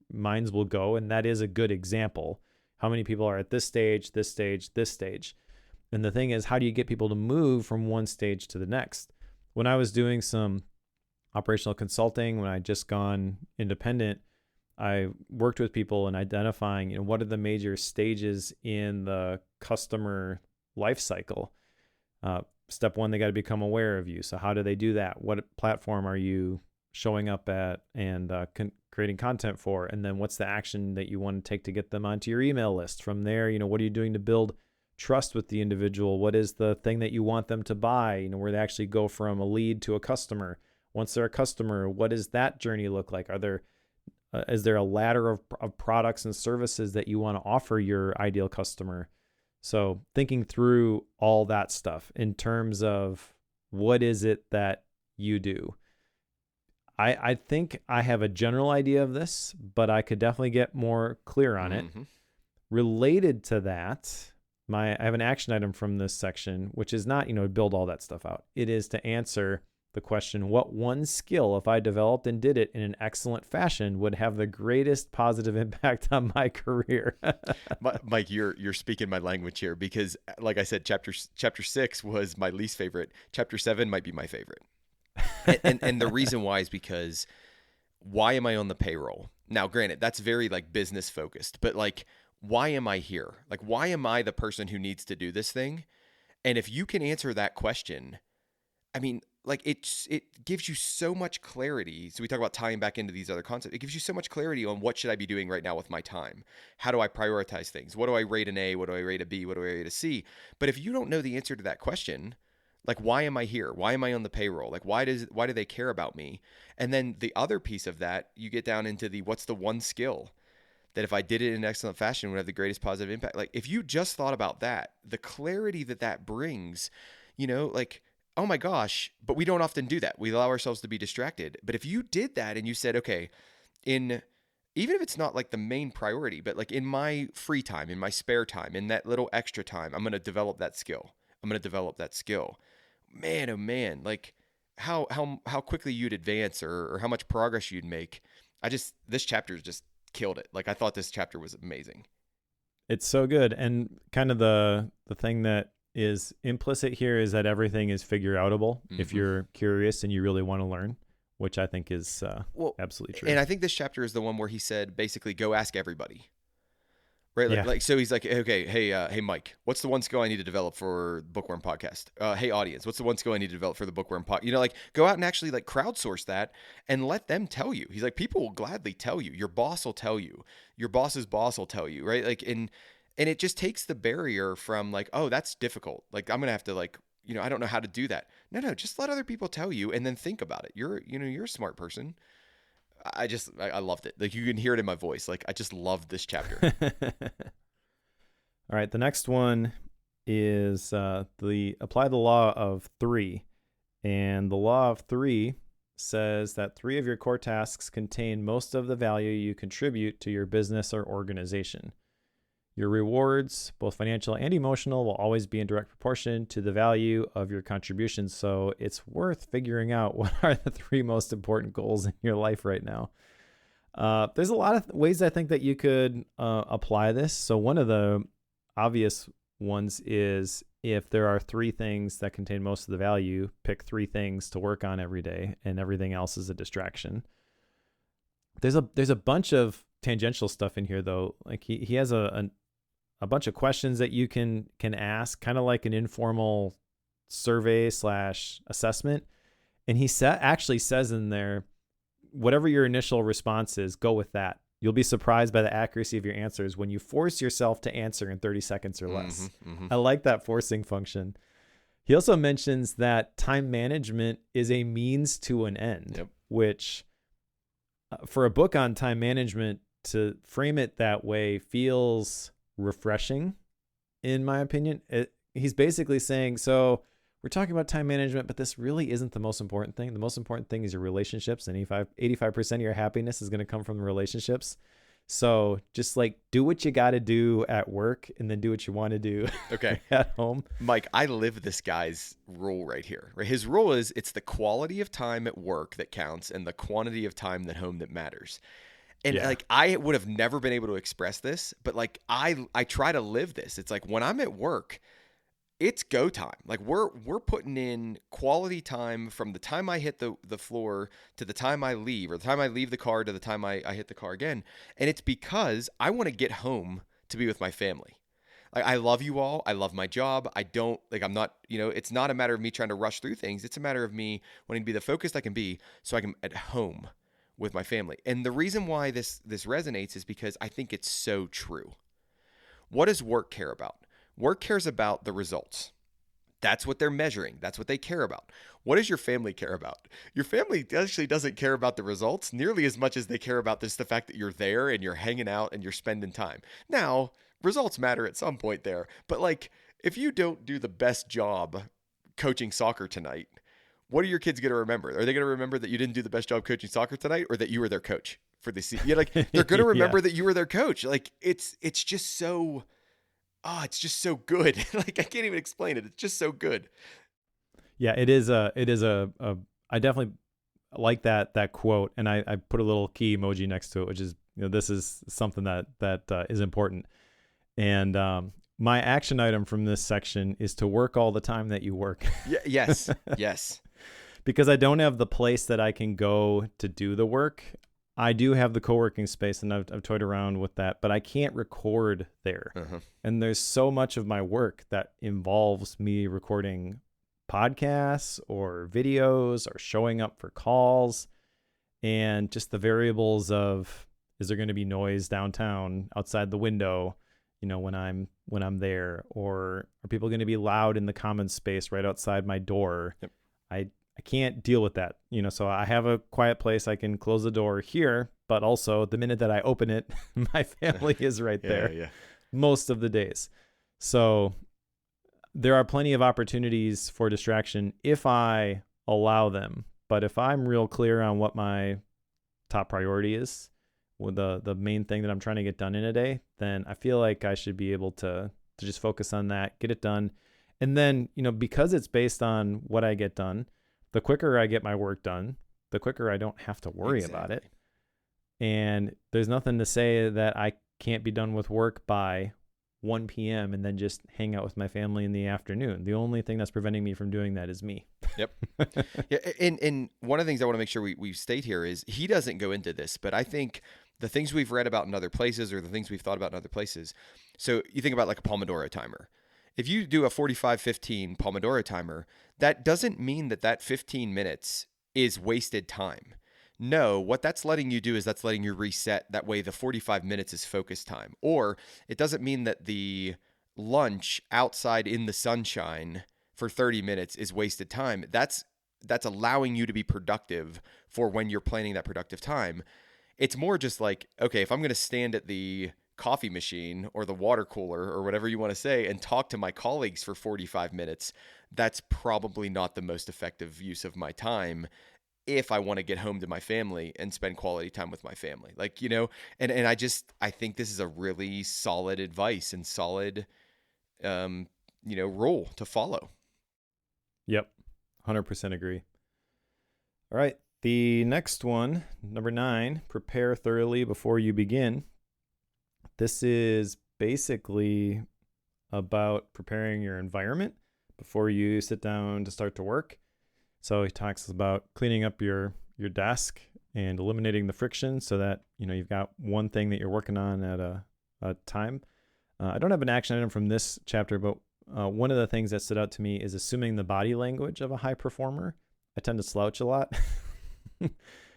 minds will go. And that is a good example. How many people are at this stage, this stage, this stage? And the thing is, how do you get people to move from one stage to the next? When I was doing some operational consulting, when I just gone independent, I worked with people in identifying, what are the major stages in the customer life cycle. Step 1, they got to become aware of you. So how do they do that? What platform are you showing up at and creating content for? And then what's the action that you want to take to get them onto your email list? From there, what are you doing to build trust with the individual? What is the thing that you want them to buy? Where they actually go from a lead to a customer. Once they're a customer, what does that journey look like? Is there a ladder of products and services that you want to offer your ideal customer? So thinking through all that stuff in terms of what is it that you do. I think I have a general idea of this, but I could definitely get more clear on it. Related to that, I have an action item from this section, which is not, build all that stuff out. It is to answer the question, what one skill, if I developed and did it in an excellent fashion, would have the greatest positive impact on my career?
Mike, you're speaking my language here, because like I said, chapter 6 was my least favorite. Chapter 7 might be my favorite. And the reason why is because why am I on the payroll? Now, granted, that's very like business focused, but like, why am I here? Like, why am I the person who needs to do this thing? And if you can answer that question, I mean, like it gives you so much clarity. So we talk about tying back into these other concepts. It gives you so much clarity on what should I be doing right now with my time? How do I prioritize things? What do I rate an A? What do I rate a B? What do I rate a C? But if you don't know the answer to that question, like, why am I here? Why am I on the payroll? Like, why do they care about me? And then the other piece of that, you get down into what's the one skill that if I did it in an excellent fashion would have the greatest positive impact. Like, if you just thought about that, the clarity that brings, like, oh my gosh, but we don't often do that. We allow ourselves to be distracted. But if you did that and you said, okay, even if it's not like the main priority, but like in my free time, in my spare time, in that little extra time, I'm going to develop that skill. Man, oh man, like how quickly you'd advance or how much progress you'd make. This chapter just killed it. Like, I thought this chapter was amazing.
It's so good. And kind of the thing that is implicit here is that everything is figure outable if you're curious and you really want to learn, which I think is absolutely true.
And I think this chapter is the one where he said, basically, go ask everybody. Right. Like, so he's like, okay, hey, Mike, what's the one skill I need to develop for Bookworm podcast? Hey, audience, what's the one skill I need to develop for the Bookworm podcast? Like, go out and actually like crowdsource that and let them tell you. He's like, people will gladly tell you. Your boss will tell you. Your boss's boss will tell you. Right. Like, and it just takes the barrier from like, oh, that's difficult. Like, I'm going to have to like, I don't know how to do that. No, just let other people tell you and then think about it. You're a smart person. I loved it. Like, you can hear it in my voice. Like, I just loved this chapter.
All right. The next one is apply the law of 3. And the law of three says that 3 of your core tasks contain most of the value you contribute to your business or organization. Your rewards, both financial and emotional, will always be in direct proportion to the value of your contributions. So it's worth figuring out what are the 3 most important goals in your life right now. There's a lot of ways I think that you could apply this. So one of the obvious ones is if there are 3 things that contain most of the value, pick 3 things to work on every day, and everything else is a distraction. There's a bunch of tangential stuff in here though. Like he has a bunch of questions that you can ask, kind of like an informal survey / assessment. And he actually says in there, whatever your initial response is, go with that. You'll be surprised by the accuracy of your answers when you force yourself to answer in 30 seconds or less. I like that forcing function. He also mentions that time management is a means to an end, which for a book on time management, to frame it that way feels refreshing, in my opinion. He's basically saying, so we're talking about time management, but this really isn't the most important thing. The most important thing is your relationships, and 85% of your happiness is going to come from the relationships. So just like do what you got to do at work and then do what you want to do at home.
Mike, I live this guy's rule right here. Right? His rule is it's the quality of time at work that counts and the quantity of time at home that matters. And like I would have never been able to express this, but like I try to live this. It's like when I'm at work, it's go time. Like we're putting in quality time from the time I hit the floor to the time I leave, or the time I leave the car to the time I hit the car again. And it's because I want to get home to be with my family. Like I love you all. I love my job. I'm not, it's not a matter of me trying to rush through things. It's a matter of me wanting to be the focused I can be so I can at home with my family. And the reason why this resonates is because I think it's so true. What does work care about? Work cares about the results. That's what they're measuring. That's what they care about. What does your family care about? Your family actually doesn't care about the results nearly as much as they care about the fact that you're there and you're hanging out and you're spending time. Now, results matter at some point there, but like if you don't do the best job coaching soccer tonight, what are your kids going to remember? Are they going to remember that you didn't do the best job coaching soccer tonight, or that you were their coach for the season? Like they're going to remember that you were their coach. Like it's just so, it's just so good. Like I can't even explain it. It's just so good.
Yeah, it is I definitely like that quote, and I put a little key emoji next to it, which is, this is something that is important. And my action item from this section is to work all the time that you work.
Yes.
Because I don't have the place that I can go to do the work. I do have the co-working space, and I've toyed around with that, but I can't record there. And there's so much of my work that involves me recording podcasts or videos or showing up for calls, and just the variables of, is there going to be noise downtown outside the window, when I'm there, or are people going to be loud in the common space right outside my door? I can't deal with that, so I have a quiet place. I can close the door here, but also the minute that I open it, my family is right there most of the days. So there are plenty of opportunities for distraction if I allow them. But if I'm real clear on what my top priority is, with the main thing that I'm trying to get done in a day, then I feel like I should be able to just focus on that, get it done. And then, because it's based on what I get done, the quicker I get my work done, the quicker I don't have to worry about it. And there's nothing to say that I can't be done with work by 1 p.m. and then just hang out with my family in the afternoon. The only thing that's preventing me from doing that is me.
Yeah. And one of the things I want to make sure we state here is he doesn't go into this, but I think the things we've read about in other places, or the things we've thought about in other places. So you think about like a Pomodoro timer. If you do a 45-15 Pomodoro timer, that doesn't mean that 15 minutes is wasted time. No, what that's letting you do is that's letting you reset. That way the 45 minutes is focus time. Or it doesn't mean that the lunch outside in the sunshine for 30 minutes is wasted time. That's allowing you to be productive for when you're planning that productive time. It's more just like, okay, if I'm going to stand at the coffee machine or the water cooler or whatever you want to say and talk to my colleagues for 45 minutes, that's probably not the most effective use of my time if I want to get home to my family and spend quality time with my family. Like, and I think this is a really solid advice and solid, rule to follow.
Yep. 100% agree. All right. The next one, number 9, prepare thoroughly before you begin. This is basically about preparing your environment before you sit down to start to work. So he talks about cleaning up your desk and eliminating the friction so that, you've got one thing that you're working on at a time. I don't have an action item from this chapter, but one of the things that stood out to me is assuming the body language of a high performer. I tend to slouch a lot.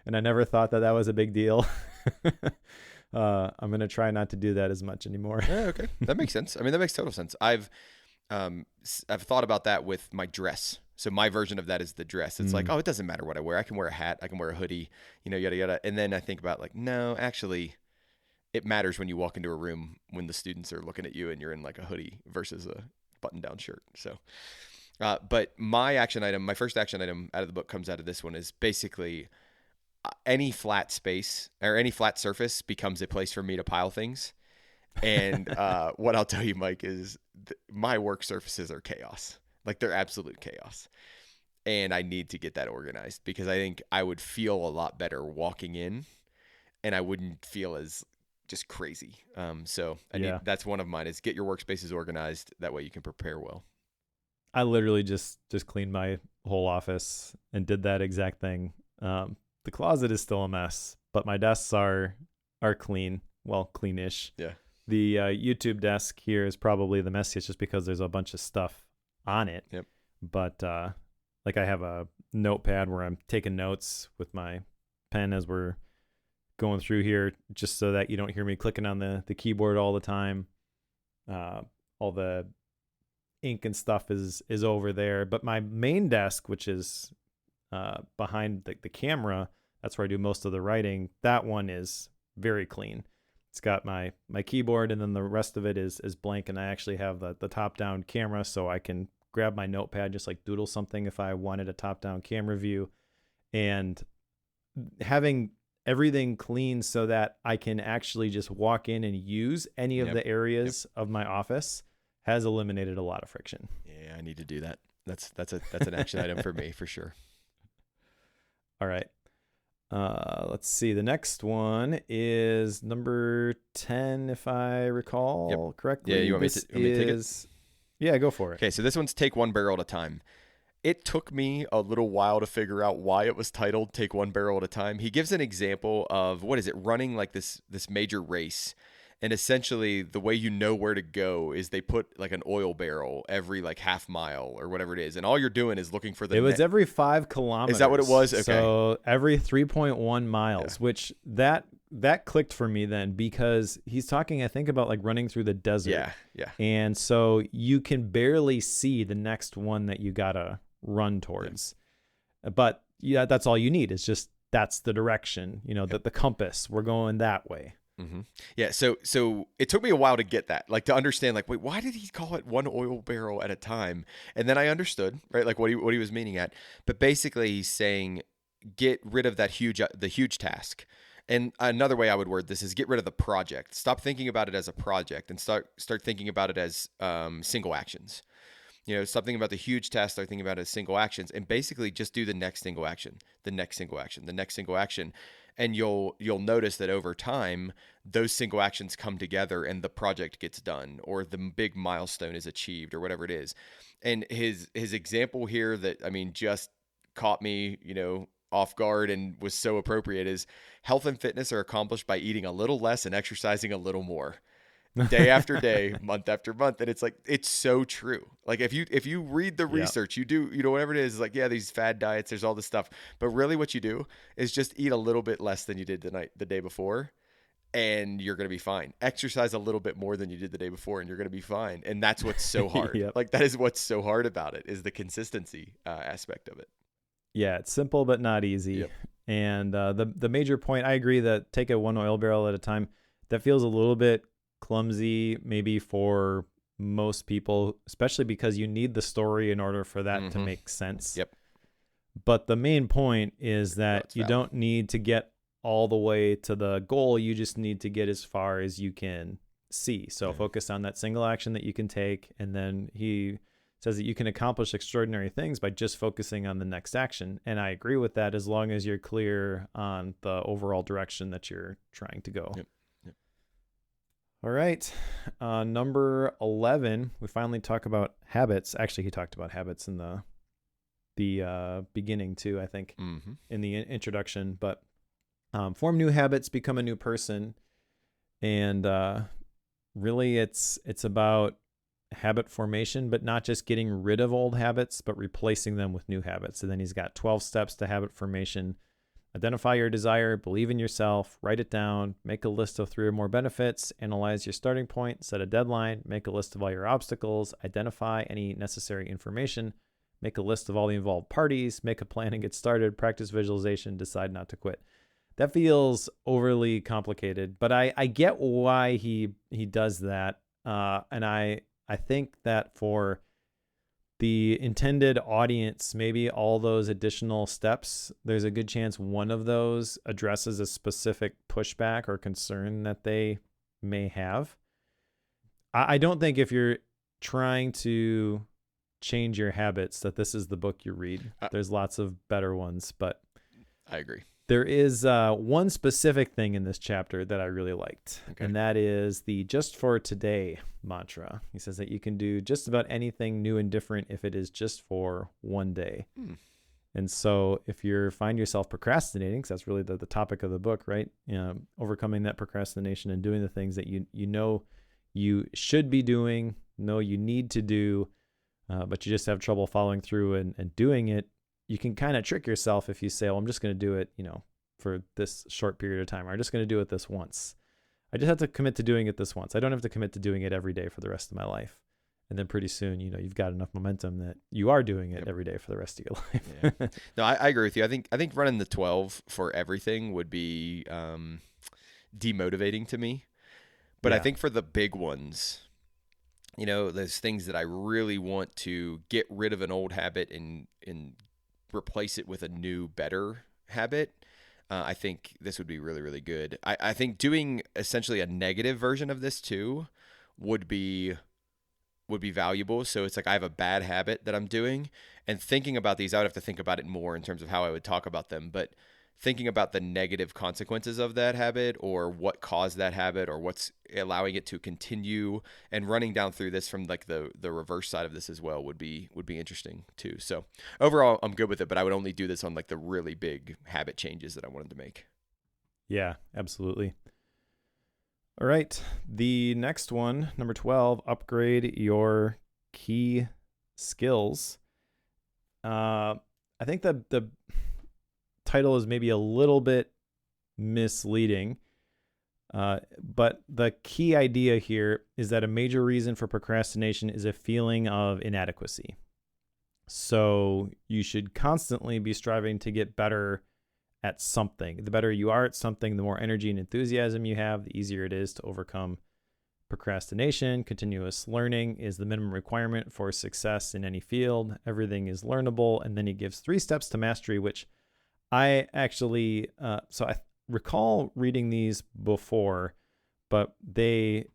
And I never thought that was a big deal. I'm going to try not to do that as much anymore.
Yeah, okay. That makes sense. I mean, that makes total sense. I've thought about that with my dress. So my version of that is the dress. It's like, oh, it doesn't matter what I wear. I can wear a hat. I can wear a hoodie, yada, yada. And then I think about like, no, actually it matters when you walk into a room when the students are looking at you and you're in like a hoodie versus a button down shirt. So, but my first action item out of the book comes out of this one is basically any flat space or any flat surface becomes a place for me to pile things. And what I'll tell you, Mike, is my work surfaces are chaos. Like they're absolute chaos. And I need to get that organized because I think I would feel a lot better walking in and I wouldn't feel as just crazy. So that's one of mine is get your workspaces organized. That way you can prepare well.
I literally just cleaned my whole office and did that exact thing. The closet is still a mess, but my desks are clean. Well, cleanish.
Yeah.
The YouTube desk here is probably the messiest just because there's a bunch of stuff on it.
Yep.
But like I have a notepad where I'm taking notes with my pen as we're going through here, just so that you don't hear me clicking on the keyboard all the time. All the ink and stuff is over there. But my main desk, which is behind the camera, that's where I do most of the writing. That one is very clean. It's got my keyboard, and then the rest of it is blank. And I actually have the top-down camera, so I can grab my notepad, just like doodle something if I wanted a top-down camera view. And having everything clean so that I can actually just walk in and use any of the areas of my office has eliminated a lot of friction.
Yeah, I need to do that. That's an action item for me for sure.
All right. Let's see. The next one is number 10, if I recall correctly.
Yeah, you want me to take it?
Yeah, go for it.
Okay, so this one's take one barrel at a time. It took me a little while to figure out why it was titled Take One Barrel at a Time. He gives an example of, running like this major race. And essentially the way you know where to go is they put like an oil barrel every like half mile or whatever it is. And all you're doing is looking for
It was every 5 kilometers.
Is that what it was? Okay.
So every 3.1 miles, which that clicked for me then, because he's talking, I think, about like running through the desert.
Yeah.
And so you can barely see the next one that you gotta run towards. But yeah, that's all you need. It's just, that's the direction, the compass, we're going that way.
Mm-hmm. Yeah. So it took me a while to get that, like to understand, like, wait, why did he call it one oil barrel at a time? And then I understood, right? Like what he was meaning at, but basically he's saying, get rid of the huge task. And another way I would word this is get rid of the project. Stop thinking about it as a project and start thinking about it as single actions. Something about the huge task, start thinking about it as single actions, and basically just do the next single action, the next single action, the next single action. And you'll notice that over time, those single actions come together and the project gets done, or the big milestone is achieved, or whatever it is. And his example here that, just caught me, off guard and was so appropriate is health and fitness are accomplished by eating a little less and exercising a little more. Day after day, month after month. And it's like, it's so true. Like if you read the research, you do, whatever it is, like, these fad diets, there's all this stuff, but really what you do is just eat a little bit less than you did the day before, and you're going to be fine. Exercise a little bit more than you did the day before, and you're going to be fine. And that's what's so hard. Like that is what's so hard about it, is the consistency aspect of it.
Yeah. It's simple, but not easy. And the major point, I agree that take it one oil barrel at a time. That feels a little bit clumsy maybe for most people, especially because you need the story in order for that to make sense.
Yep.
But the main point is that you don't need to get all the way to the goal. You just need to get as far as you can see. So focus on that single action that you can take. And then he says that you can accomplish extraordinary things by just focusing on the next action. And I agree with that as long as you're clear on the overall direction that you're trying to go.
Yep.
All right. Number 11, we finally talk about habits. Actually, he talked about habits in the beginning too, I think, in the introduction. But form new habits, become a new person. And really it's about habit formation, but not just getting rid of old habits, but replacing them with new habits. And then he's got 12 steps to habit formation. Identify your desire, believe in yourself, write it down, make a list of 3 or more benefits, analyze your starting point, set a deadline, make a list of all your obstacles, identify any necessary information, make a list of all the involved parties, make a plan and get started, practice visualization, decide not to quit. That feels overly complicated, but I get why he does that. And I think that for the intended audience, maybe all those additional steps, there's a good chance one of those addresses a specific pushback or concern that they may have. I don't think if you're trying to change your habits that this is the book you read. There's lots of better ones, but
I agree.
There is one specific thing in this chapter that I really liked, and that is the just for today mantra. He says that you can do just about anything new and different if it is just for one day. And so if you find yourself procrastinating, because that's really the topic of the book, right? Overcoming that procrastination and doing the things that you know you should be doing, know you need to do, but you just have trouble following through and doing it. You can kind of trick yourself if you say, well, I'm just going to do it, for this short period of time. Or I'm just going to do it this once. I just have to commit to doing it this once. I don't have to commit to doing it every day for the rest of my life. And then pretty soon, you've got enough momentum that you are doing it every day for the rest of your life.
Yeah. No, I agree with you. I think running the 12 for everything would be demotivating to me. But I think for the big ones, those things that I really want to get rid of an old habit and replace it with a new, better habit, I think this would be really, really good. I think doing essentially a negative version of this too would be valuable. So it's like I have a bad habit that I'm doing, and thinking about these, I would have to think about it more in terms of how I would talk about them. But thinking about the negative consequences of that habit, or what caused that habit, or what's allowing it to continue, and running down through this from like the reverse side of this as well would be interesting too. So overall, I'm good with it, but I would only do this on like the really big habit changes that I wanted to make.
Yeah, absolutely. All right. The next one, number 12, upgrade your key skills. I think the title is maybe a little bit misleading, but the key idea here is that a major reason for procrastination is a feeling of inadequacy. So you should constantly be striving to get better at something. The better you are at something, the more energy and enthusiasm you have, the easier it is to overcome procrastination. Continuous learning is the minimum requirement for success in any field. Everything is learnable. And then he gives 3 steps to mastery, which I actually, so I recall reading these before, but they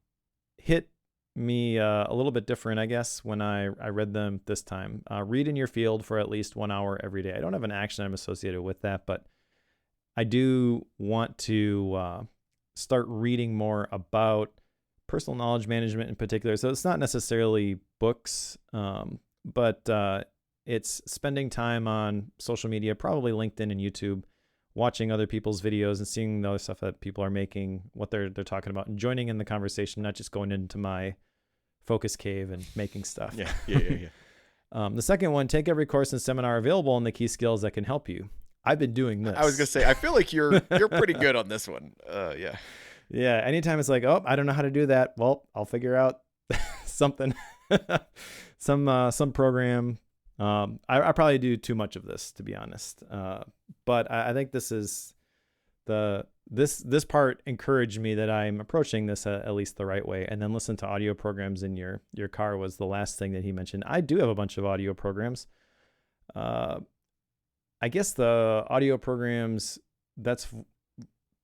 hit me a little bit different, I guess, when I read them this time. Read in your field for at least 1 hour every day. I don't have an action item associated with that, but I do want to start reading more about personal knowledge management in particular. So it's not necessarily books, but it's spending time on social media, probably LinkedIn and YouTube, watching other people's videos and seeing the other stuff that people are making, what they're talking about, and joining in the conversation, not just going into my focus cave and making stuff.
Yeah.
The second one, take every course and seminar available on the key skills that can help you. I've been doing this.
I was going to say, I feel like you're pretty good on this one. Yeah.
Yeah. Anytime it's like, oh, I don't know how to do that. Well, I'll figure out something, some program. I probably do too much of this, to be honest. But I think this is this part encouraged me that I'm approaching this at least the right way. And then listen to audio programs in your car was the last thing that he mentioned. I do have a bunch of audio programs. I guess the audio programs, that's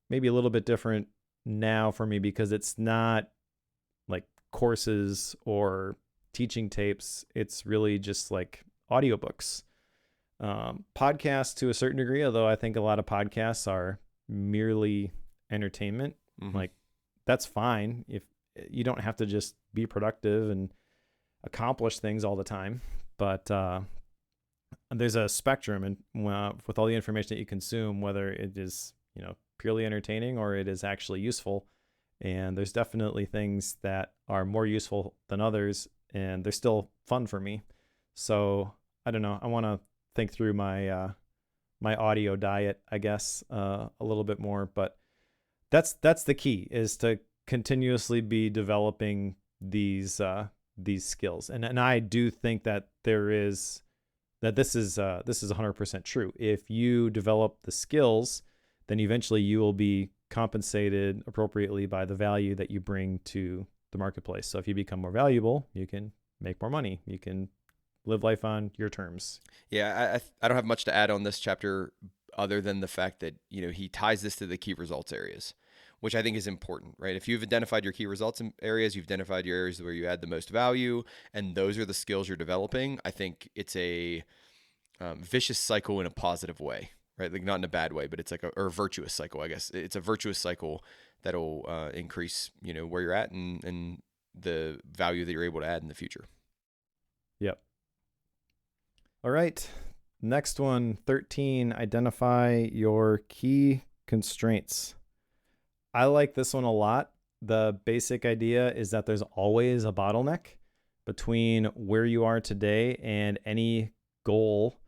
maybe a little bit different now for me because it's not like courses or teaching tapes. It's really just like audiobooks. Podcasts to a certain degree, although I think a lot of podcasts are merely entertainment.
Mm-hmm.
Like that's fine if you don't have to just be productive and accomplish things all the time. But there's a spectrum, and with all the information that you consume, whether it is purely entertaining or it is actually useful. And there's definitely things that are more useful than others, and they're still fun for me. So I don't know. I want to think through my my audio diet, I guess, a little bit more. But that's the key, is to continuously be developing these skills. And I do think that this is 100% true. If you develop the skills, then eventually you will be compensated appropriately by the value that you bring to the marketplace. So if you become more valuable, you can make more money. You can live life on your terms.
Yeah, I don't have much to add on this chapter other than the fact that, he ties this to the key results areas, which I think is important, right? If you've identified your key results areas, you've identified your areas where you add the most value, and those are the skills you're developing, I think it's a vicious cycle in a positive way, right? Like not in a bad way, but it's like a virtuous cycle, I guess. It's a virtuous cycle that'll increase, where you're at and the value that you're able to add in the future.
Yep. All right. Next one, 13, identify your key constraints. I like this one a lot. The basic idea is that there's always a bottleneck between where you are today and any goal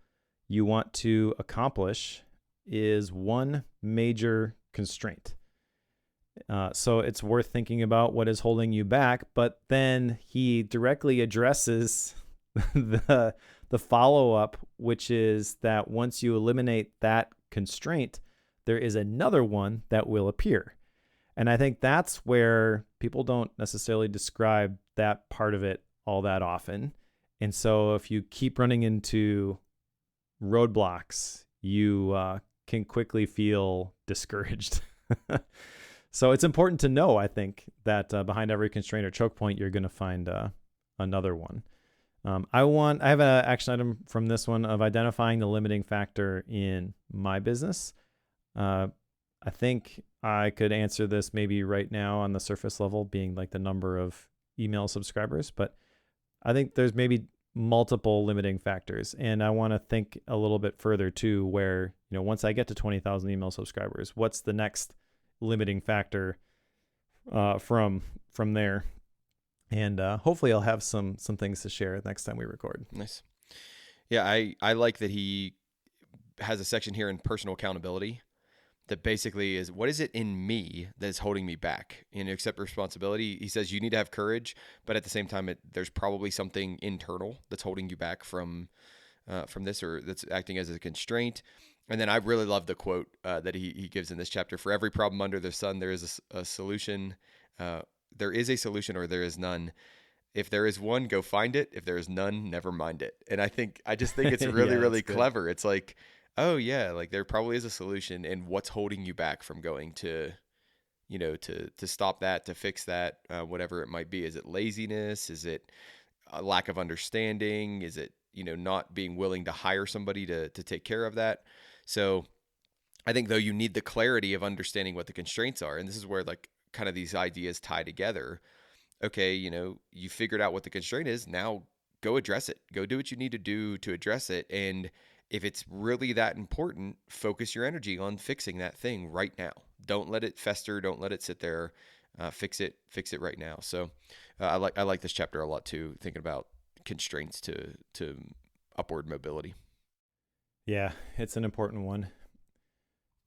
you want to accomplish is one major constraint. So it's worth thinking about what is holding you back, but then he directly addresses the follow-up, which is that once you eliminate that constraint, there is another one that will appear. And I think that's where people don't necessarily describe that part of it all that often. And so if you keep running into roadblocks, you can quickly feel discouraged. So it's important to know, I think, that behind every constraint or choke point, you're going to find another one. I have an action item from this one of identifying the limiting factor in my business. I think I could answer this maybe right now on the surface level, being like the number of email subscribers, but I think there's maybe multiple limiting factors. And I want to think a little bit further too, where, once I get to 20,000 email subscribers, what's the next limiting factor from there? And hopefully I'll have some things to share next time we record.
Nice. Yeah, I like that he has a section here in personal accountability that basically is, what is it in me that is holding me back? Accept responsibility. He says you need to have courage, but at the same time, there's probably something internal that's holding you back from this, or that's acting as a constraint. And then I really love the quote that he gives in this chapter: for every problem under the sun, there is a solution. There is a solution, or there is none. If there is one, go find it. If there is none, never mind it. And I just think it's really, really clever. It's like, oh yeah, like there probably is a solution, and what's holding you back from going to, to stop that, to fix that, whatever it might be. Is it laziness? Is it a lack of understanding? Is it, not being willing to hire somebody to take care of that? So I think though you need the clarity of understanding what the constraints are, and this is where like kind of these ideas tie together. Okay, you figured out what the constraint is. Now go address it. Go do what you need to do to address it. And if it's really that important, focus your energy on fixing that thing right now. Don't let it fester. Don't let it sit there. Fix it right now. So I like this chapter a lot too, thinking about constraints to upward mobility.
Yeah, it's an important one.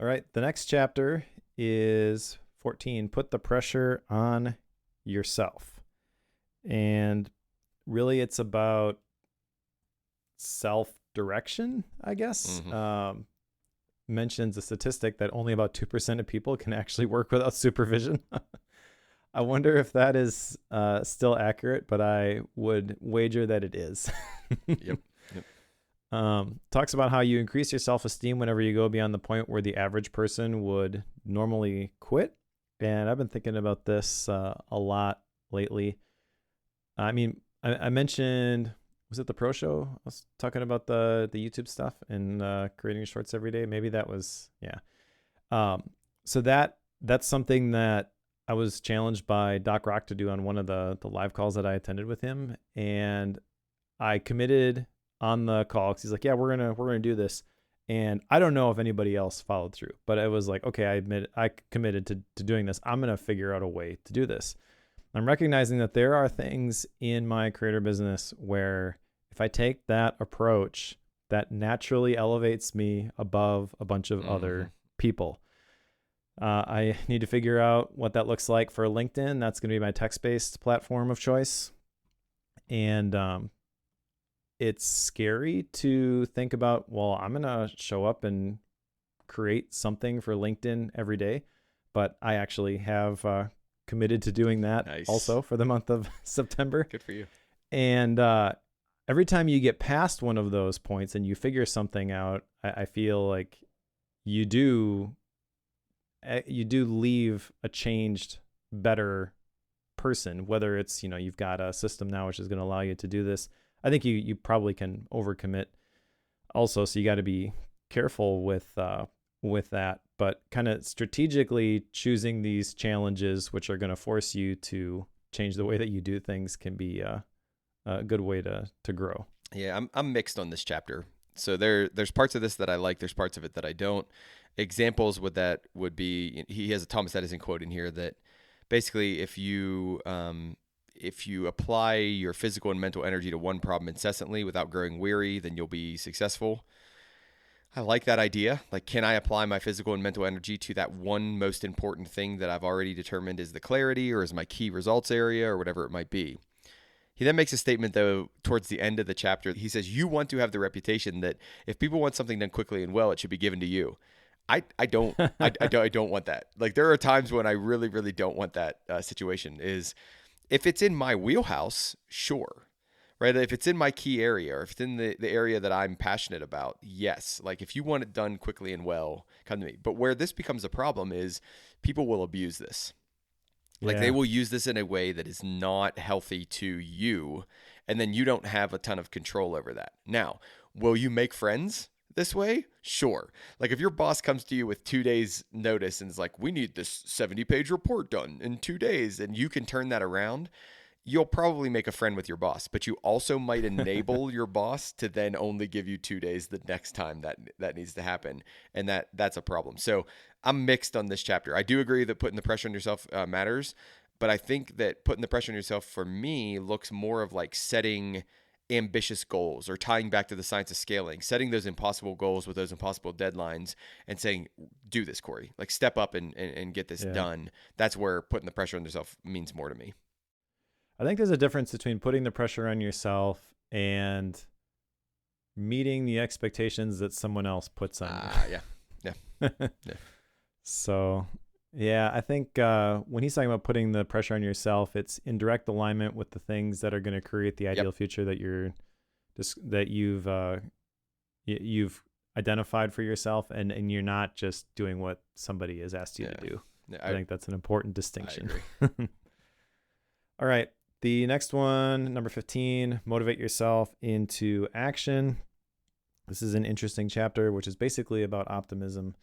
All right, the next chapter is 14. Put the pressure on yourself. And really it's about self-direction, I guess.
Mm-hmm.
mentions a statistic that only about 2% of people can actually work without supervision. I wonder if that is still accurate, but I would wager that it is.
Yep.
Talks about how you increase your self-esteem whenever you go beyond the point where the average person would normally quit. And I've been thinking about this a lot lately. I mean, I mentioned, was it the Pro Show? I was talking about the YouTube stuff and creating shorts every day. Maybe that was, yeah. So that's something that I was challenged by Doc Rock to do on one of the live calls that I attended with him. And I committed on the call because he's like, yeah, we're gonna do this. And I don't know if anybody else followed through, but it was like, okay, I committed to doing this. I'm going to figure out a way to do this. I'm recognizing that there are things in my creator business where if I take that approach, that naturally elevates me above a bunch of other people. I need to figure out what that looks like for LinkedIn. That's going to be my text-based platform of choice. And it's scary to think about, well, I'm going to show up and create something for LinkedIn every day. But I actually have committed to doing that also for the month of September.
Good for you.
And every time you get past one of those points and you figure something out, I feel like you do leave a changed, better person, whether it's, you've got a system now which is going to allow you to do this. I think you probably can overcommit also, so you got to be careful with that, but kind of strategically choosing these challenges which are going to force you to change the way that you do things can be a good way to grow.
Yeah, I'm mixed on this chapter. So there's parts of this that I like, there's parts of it that I don't. Examples with that would be, he has a Thomas Edison quote in here that basically if you apply your physical and mental energy to one problem incessantly without growing weary, then you'll be successful. I like that idea. Like, can I apply my physical and mental energy to that one most important thing that I've already determined is the clarity or is my key results area or whatever it might be? He then makes a statement, though, towards the end of the chapter. He says, you want to have the reputation that if people want something done quickly and well, it should be given to you. I don't want that. Like, there are times when I really, really don't want that situation. Is if it's in my wheelhouse, sure. Right? If it's in my key area or if it's in the area that I'm passionate about, yes. Like, if you want it done quickly and well, come to me. But where this becomes a problem is people will abuse this. Like, they will use this in a way that is not healthy to you, and then you don't have a ton of control over that. Now, will you make friends this way? Sure. Like, if your boss comes to you with 2 days notice and is like, we need this 70-page report done in 2 days, and you can turn that around, you'll probably make a friend with your boss, but you also might enable your boss to then only give you 2 days the next time that needs to happen. And that's a problem. So I'm mixed on this chapter. I do agree that putting the pressure on yourself matters, but I think that putting the pressure on yourself for me looks more of like setting ambitious goals or tying back to the science of scaling, setting those impossible goals with those impossible deadlines and saying, do this, Cory, like step up and get this done. That's where putting the pressure on yourself means more to me.
I think there's a difference between putting the pressure on yourself and meeting the expectations that someone else puts on you.
Yeah.
So, yeah, I think when he's talking about putting the pressure on yourself, it's in direct alignment with the things that are going to create the ideal future that you've identified for yourself, and you're not just doing what somebody has asked you to do. Yeah, I think that's an important distinction.
I agree.
All right. The next one, number 15, motivate yourself into action. This is an interesting chapter, which is basically about optimism.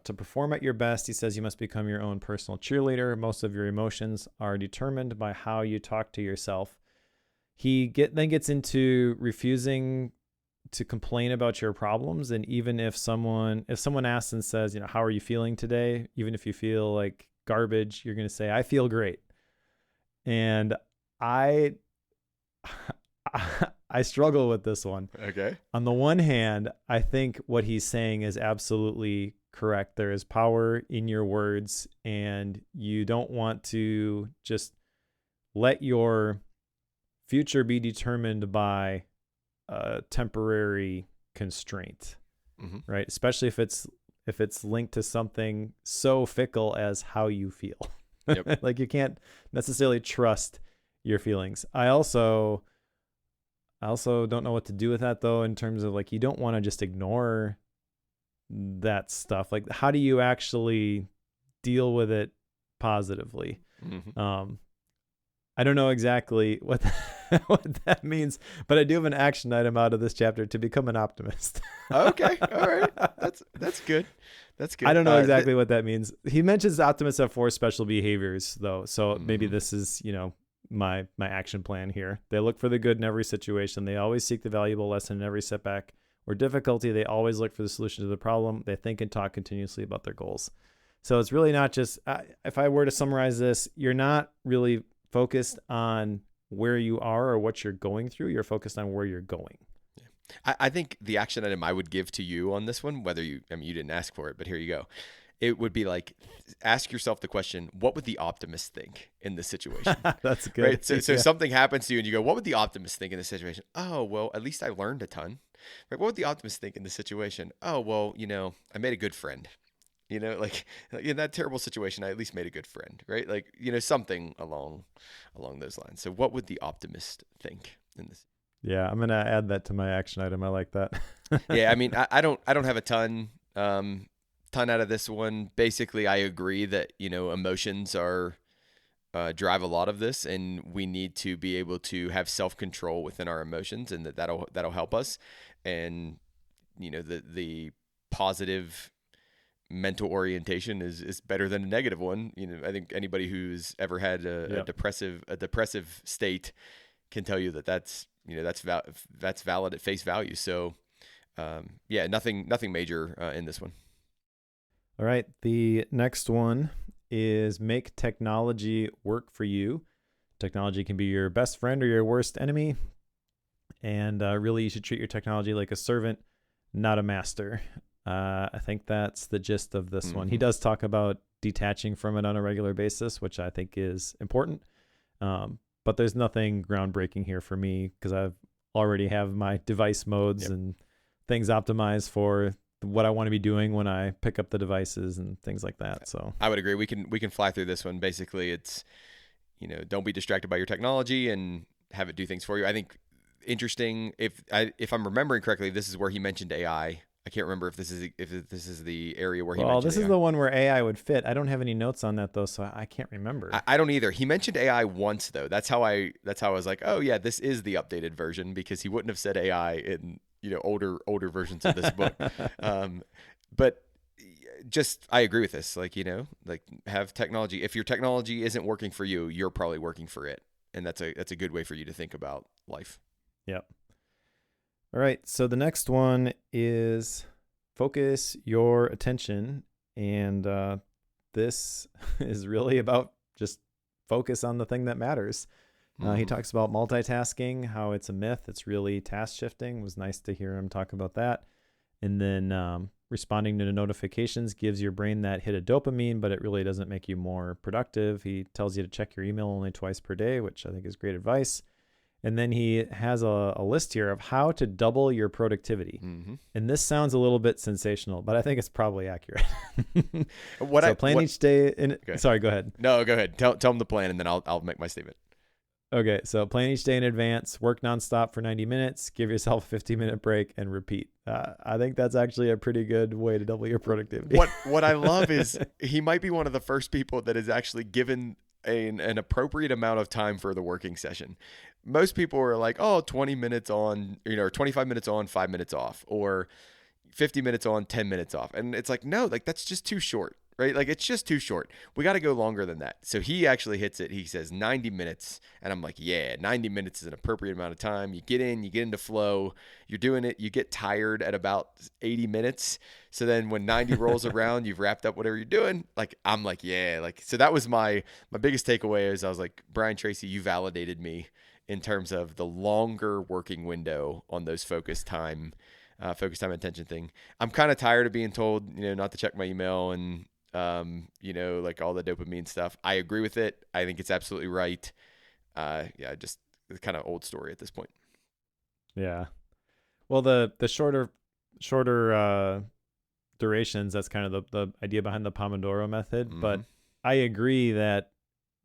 To perform at your best, he says you must become your own personal cheerleader. Most of your emotions are determined by how you talk to yourself. He then gets into refusing to complain about your problems. And even if someone asks and says, how are you feeling today? Even if you feel like garbage, you're going to say, I feel great. And I struggle with this one.
Okay.
On the one hand, I think what he's saying is absolutely correct. There is power in your words, and you don't want to just let your future be determined by a temporary constraint.
Mm-hmm.
right? Especially if it's linked to something so fickle as how you feel.
Yep.
Like you can't necessarily trust your feelings. I also don't know what to do with that though, in terms of like, you don't want to just ignore that stuff. Like, how do you actually deal with it positively?
Mm-hmm.
I don't know exactly what what that means, but I do have an action item out of this chapter to become an optimist.
Okay. All right. That's good. That's
I
good.
don't know exactly what that means. He mentions optimists have 4 special behaviors though. So maybe
Mhm.
this is, my action plan here. They look for the good in every situation. They always seek the valuable lesson in every setback or difficulty. They always look for the solution to the problem. They think and talk continuously about their goals. So it's really not just, if I were to summarize this, you're not really focused on where you are or what you're going through. You're focused on where you're going.
I think the action item I would give to you on this one, you didn't ask for it, but here you go. It would be like, ask yourself the question, what would the optimist think in this situation?
That's good.
Right. So something happens to you and you go, what would the optimist think in this situation? Oh, well, at least I learned a ton. Right. What would the optimist think in this situation? Oh, well, I made a good friend. Like in that terrible situation, I at least made a good friend. Right. Like, something along those lines. So what would the optimist think in this?
Yeah, I'm gonna add that to my action item. I like that.
Yeah, I mean, I don't have a ton out of this one. Basically, I agree that emotions are drive a lot of this, and we need to be able to have self control within our emotions, and that'll help us. And the positive mental orientation is better than a negative one. I think anybody who's ever had a depressive state can tell you that's that's valid at face value. So nothing major in this one.
All right, the next one is make technology work for you. Technology can be your best friend or your worst enemy, and really you should treat your technology like a servant, not a master. I think that's the gist of this one. He does talk about detaching from it on a regular basis, which I think is important. But there's nothing groundbreaking here for me because I've already have my device modes and things optimized for what I want to be doing when I pick up the devices and things like that. So
I would agree. We can fly through this one. Basically, it's don't be distracted by your technology and have it do things for you. I think interesting. If I'm remembering correctly, this is where he mentioned AI. I can't remember if this is the area where he mentioned
this
AI.
is the one where AI would fit. I don't have any notes on that though, so I can't remember.
I don't either. He mentioned AI once though. That's how I was like, oh yeah, this is the updated version, because he wouldn't have said AI in older versions of this book. But just I agree with this. Like like have technology. If your technology isn't working for you, you're probably working for it, and that's a good way for you to think about life.
Yep. All right, so the next one is focus your attention, and this is really about just focus on the thing that matters. He talks about multitasking, how it's a myth. It's really task shifting. It was nice to hear him talk about that. And then responding to the notifications gives your brain that hit of dopamine, but it really doesn't make you more productive. He tells you to check your email only twice per day, which I think is great advice. And then he has a list here of how to double your productivity. And this sounds a little bit sensational, but I think it's probably accurate. Plan each day. Sorry, go ahead.
No, go ahead. Tell him the plan, and then I'll make my statement.
Okay, so plan each day in advance, work nonstop for 90 minutes, give yourself a 15-minute break, and repeat. I think that's actually a pretty good way to double your productivity.
What I love is he might be one of the first people that is actually given an appropriate amount of time for the working session. Most people are like, 20 minutes on, 25 minutes on, 5 minutes off, or 50 minutes on, 10 minutes off. And it's like, no, like that's just too short, right? Like it's just too short. We got to go longer than that. So he actually hits it. He says 90 minutes. And I'm like, yeah, 90 minutes is an appropriate amount of time. You get into flow, you're doing it. You get tired at about 80 minutes. So then when 90 rolls around, you've wrapped up whatever you're doing. Like, I'm like, yeah, like, so that was my biggest takeaway is I was like, Brian Tracy, you validated me in terms of the longer working window on those focus time attention thing. I'm kind of tired of being told, not to check my email and, like all the dopamine stuff. I agree with it. I think it's absolutely right. Just kind of old story at this point.
Yeah. Well, the shorter shorter durations. That's kind of the idea behind the Pomodoro method.
Mm-hmm.
But I agree that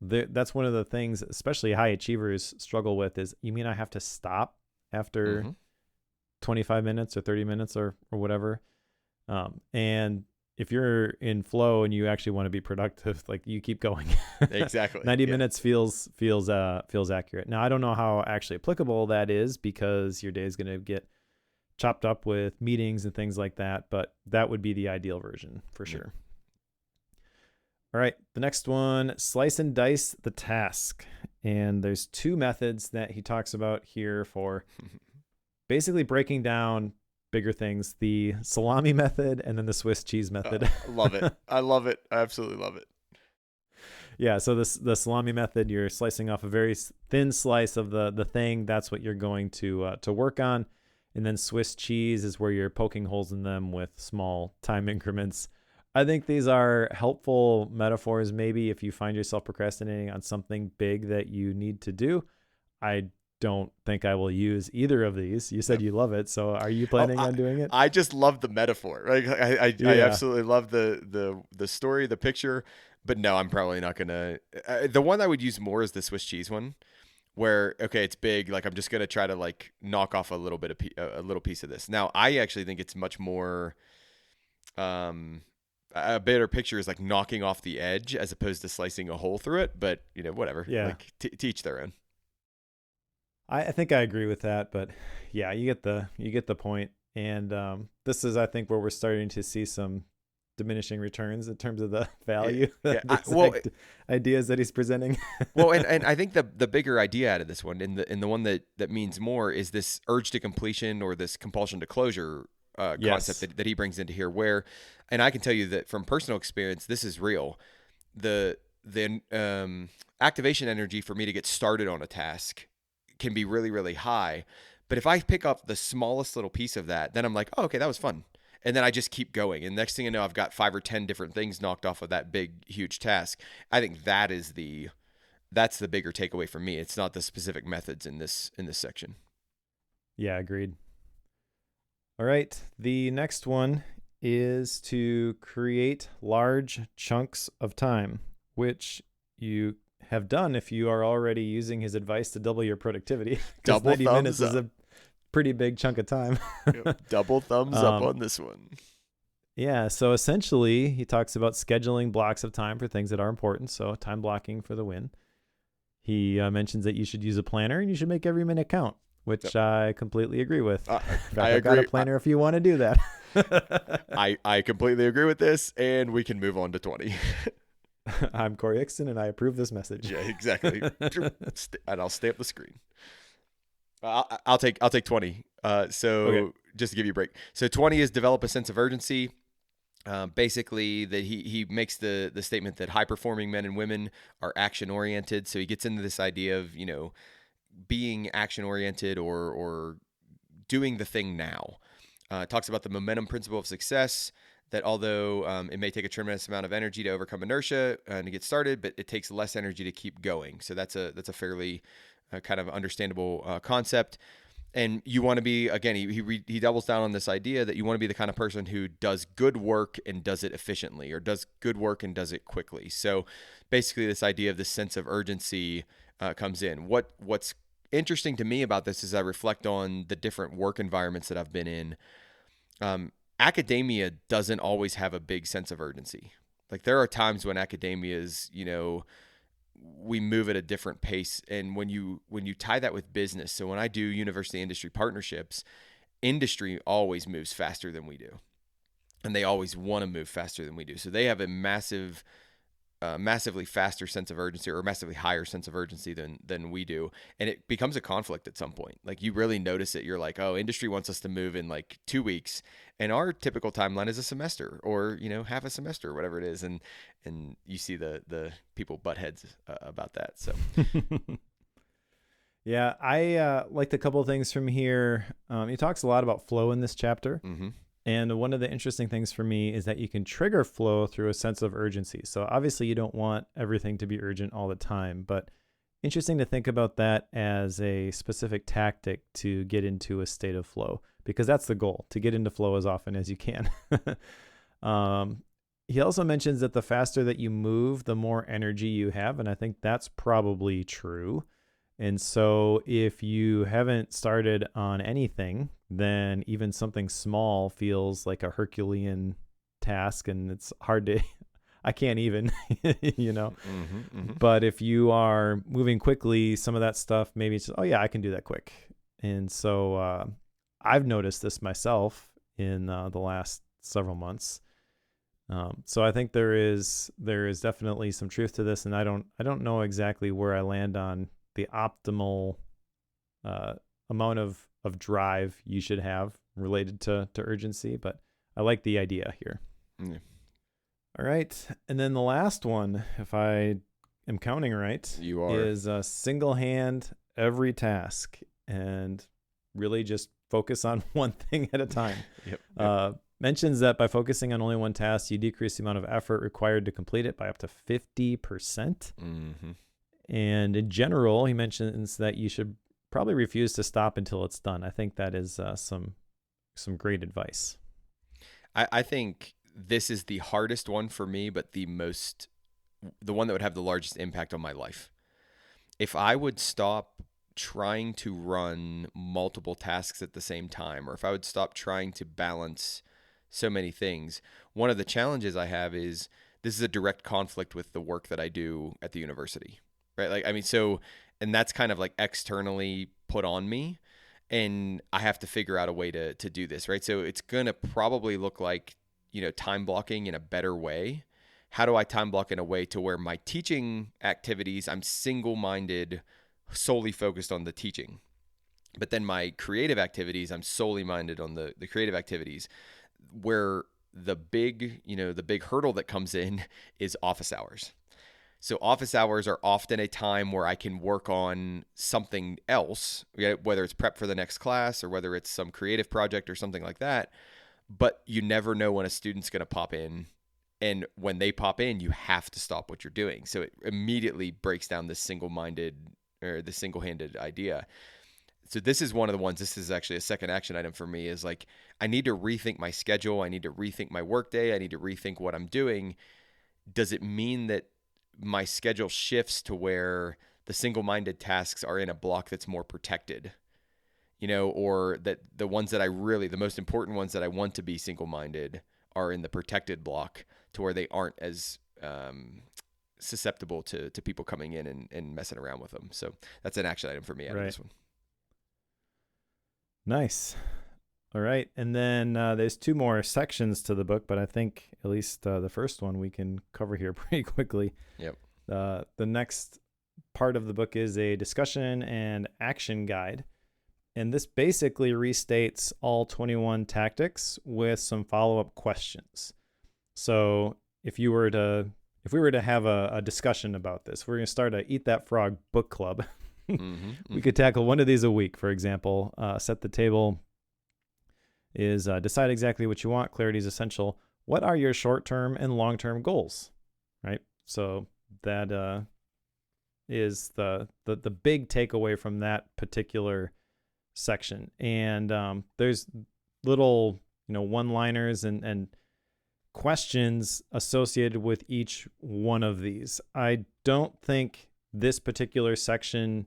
that's one of the things, especially high achievers struggle with, is you mean I have to stop after 25 minutes or 30 minutes or whatever. And if you're in flow and you actually want to be productive, like you keep going.
Exactly.
90 minutes feels accurate. Now, I don't know how actually applicable that is because your day is going to get chopped up with meetings and things like that, but that would be the ideal version for sure. All right, the next one, slice and dice the task. And there's two methods that he talks about here for basically breaking down bigger things, the salami method and then the Swiss cheese method.
Love it. I love it. I absolutely love it.
Yeah, so the salami method, you're slicing off a very thin slice of the thing. That's what you're going to work on. And then Swiss cheese is where you're poking holes in them with small time increments. I think these are helpful metaphors maybe if you find yourself procrastinating on something big that you need to do. I don't think I will use either of these. You said you love it, so are you planning on doing it?
I just love the metaphor. Right? I absolutely love the story, the picture, but no, I'm probably not gonna. The one I would use more is the Swiss cheese one, where okay, it's big. Like I'm just gonna try to like knock off a little bit of a little piece of this. Now I actually think it's much more. A better picture is like knocking off the edge as opposed to slicing a hole through it. But you know, whatever.
Yeah.
Like teach their own.
I think I agree with that, but yeah, you get the point. And this is, I think, where we're starting to see some diminishing returns in terms of the value ideas that he's presenting.
Well, and I think the bigger idea out of this one, and the one that means more, is this urge to completion or this compulsion to closure concept that he brings into here. Where, and I can tell you that from personal experience, this is real. The activation energy for me to get started on a task can be really, really high. But if I pick up the smallest little piece of that, then I'm like, oh, okay, that was fun. And then I just keep going. And next thing you know, I've got 5 or 10 different things knocked off of that big, huge task. I think that's the bigger takeaway for me. It's not the specific methods in this section.
Yeah, agreed. All right. The next one is to create large chunks of time, which you have done if you are already using his advice to double your productivity.
Double
90 minutes
up.
is a pretty big chunk of time.
Yep. Double thumbs up on this one.
Yeah. So essentially, he talks about scheduling blocks of time for things that are important. So time blocking for the win. He mentions that you should use a planner and you should make every minute count, which I completely agree with. I've got a planner if you want to do that.
I completely agree with this, and we can move on to 20.
I'm Cory Hickson, and I approve this message.
Yeah, exactly. And I'll stamp the screen. I'll take 20. Okay. Just to give you a break. So 20 is develop a sense of urgency. Basically, that he makes the statement that high performing men and women are action oriented. So he gets into this idea of being action oriented or doing the thing now. Talks about the momentum principle of success. That although it may take a tremendous amount of energy to overcome inertia and to get started, but it takes less energy to keep going. So that's a fairly kind of understandable concept. And you want to be, again, he doubles down on this idea that you want to be the kind of person who does good work and does it efficiently, or does good work and does it quickly. So basically this idea of this sense of urgency comes in. What's interesting to me about this is I reflect on the different work environments that I've been in. Academia doesn't always have a big sense of urgency. Like there are times when academia is, we move at a different pace. And when you tie that with business, so when I do university industry partnerships, industry always moves faster than we do. And they always want to move faster than we do. So they have a massively faster sense of urgency, or a massively higher sense of urgency than we do. And it becomes a conflict at some point. Like you really notice it. You're like, oh, industry wants us to move in like 2 weeks. And our typical timeline is a semester, or, half a semester, or whatever it is. And you see the people butt heads about that. So,
yeah, I liked a couple of things from here. He talks a lot about flow in this chapter.
Mm-hmm.
And one of the interesting things for me is that you can trigger flow through a sense of urgency. So obviously you don't want everything to be urgent all the time, but interesting to think about that as a specific tactic to get into a state of flow, because that's the goal, to get into flow as often as you can. He also mentions that the faster that you move, the more energy you have. And I think that's probably true. And so if you haven't started on anything, then even something small feels like a Herculean task, and it's hard to, I can't even, But if you are moving quickly, some of that stuff, maybe it's just, oh yeah, I can do that quick. And so I've noticed this myself in the last several months. So I think there is definitely some truth to this, and I don't know exactly where I land on the optimal amount of drive you should have related to urgency, but I like the idea here.
Yeah.
All right, and then the last one, if I am counting right,
you are,
is single hand every task and really just focus on one thing at a time.
Yep.
Mentions that by focusing on only one task, you decrease the amount of effort required to complete it by up to 50%.
Mm-hmm.
And in general, he mentions that you should probably refuse to stop until it's done. I think that is some great advice.
I think this is the hardest one for me, but the one that would have the largest impact on my life. If I would stop trying to run multiple tasks at the same time, or if I would stop trying to balance so many things, one of the challenges I have is this is a direct conflict with the work that I do at the university, right? And that's kind of like externally put on me, and I have to figure out a way to do this, right? So it's going to probably look like, time blocking in a better way. How do I time block in a way to where my teaching activities, I'm single-minded, solely focused on the teaching, but then my creative activities, I'm solely minded on the creative activities, where the big hurdle that comes in is office hours. So office hours are often a time where I can work on something else, whether it's prep for the next class or whether it's some creative project or something like that. But you never know when a student's going to pop in. And when they pop in, you have to stop what you're doing. So it immediately breaks down this single-minded or the single-handed idea. So this is one of the ones, this is actually a second action item for me, is like, I need to rethink my schedule. I need to rethink my workday. I need to rethink what I'm doing. Does it mean that my schedule shifts to where the single-minded tasks are in a block that's more protected, or that the ones that the most important ones that I want to be single-minded are in the protected block, to where they aren't as susceptible to people coming in and messing around with them. So that's an action item for me out of this one.
Nice. All right. And then there's two more sections to the book, but I think at least the first one we can cover here pretty quickly.
Yep.
The next part of the book is a discussion and action guide. And this basically restates all 21 tactics with some follow-up questions. So if we were to have a discussion about this, we're going to start a Eat That Frog book club. We could tackle one of these a week, for example. Set the table is decide exactly what you want. Clarity is essential. What are your short-term and long-term goals? Right? So that is the big takeaway from that particular section. And there's little one-liners and questions associated with each one of these. I don't think this particular section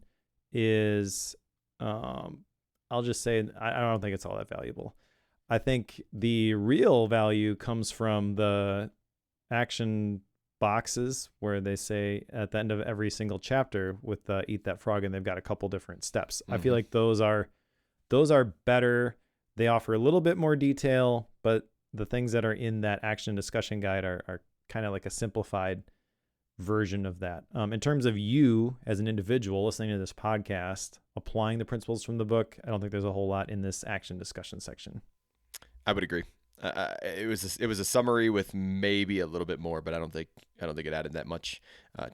is I'll just say I don't think it's all that valuable. I think the real value comes from the action boxes where they say at the end of every single chapter with Eat That Frog, and they've got a couple different steps. I feel like those are better. They offer a little bit more detail, but the things that are in that action discussion guide are kind of like a simplified version of that. In terms of you as an individual listening to this podcast, applying the principles from the book, I don't think there's a whole lot in this action discussion section.
I would agree. It was a summary with maybe a little bit more, but I don't think it added that much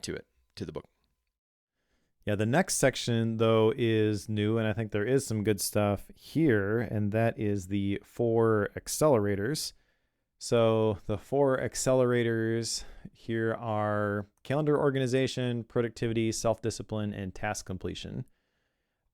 to the book.
Yeah, the next section though is new, and I think there is some good stuff here, and that is the 4 accelerators. So the 4 accelerators here are calendar organization, productivity, self-discipline, and task completion.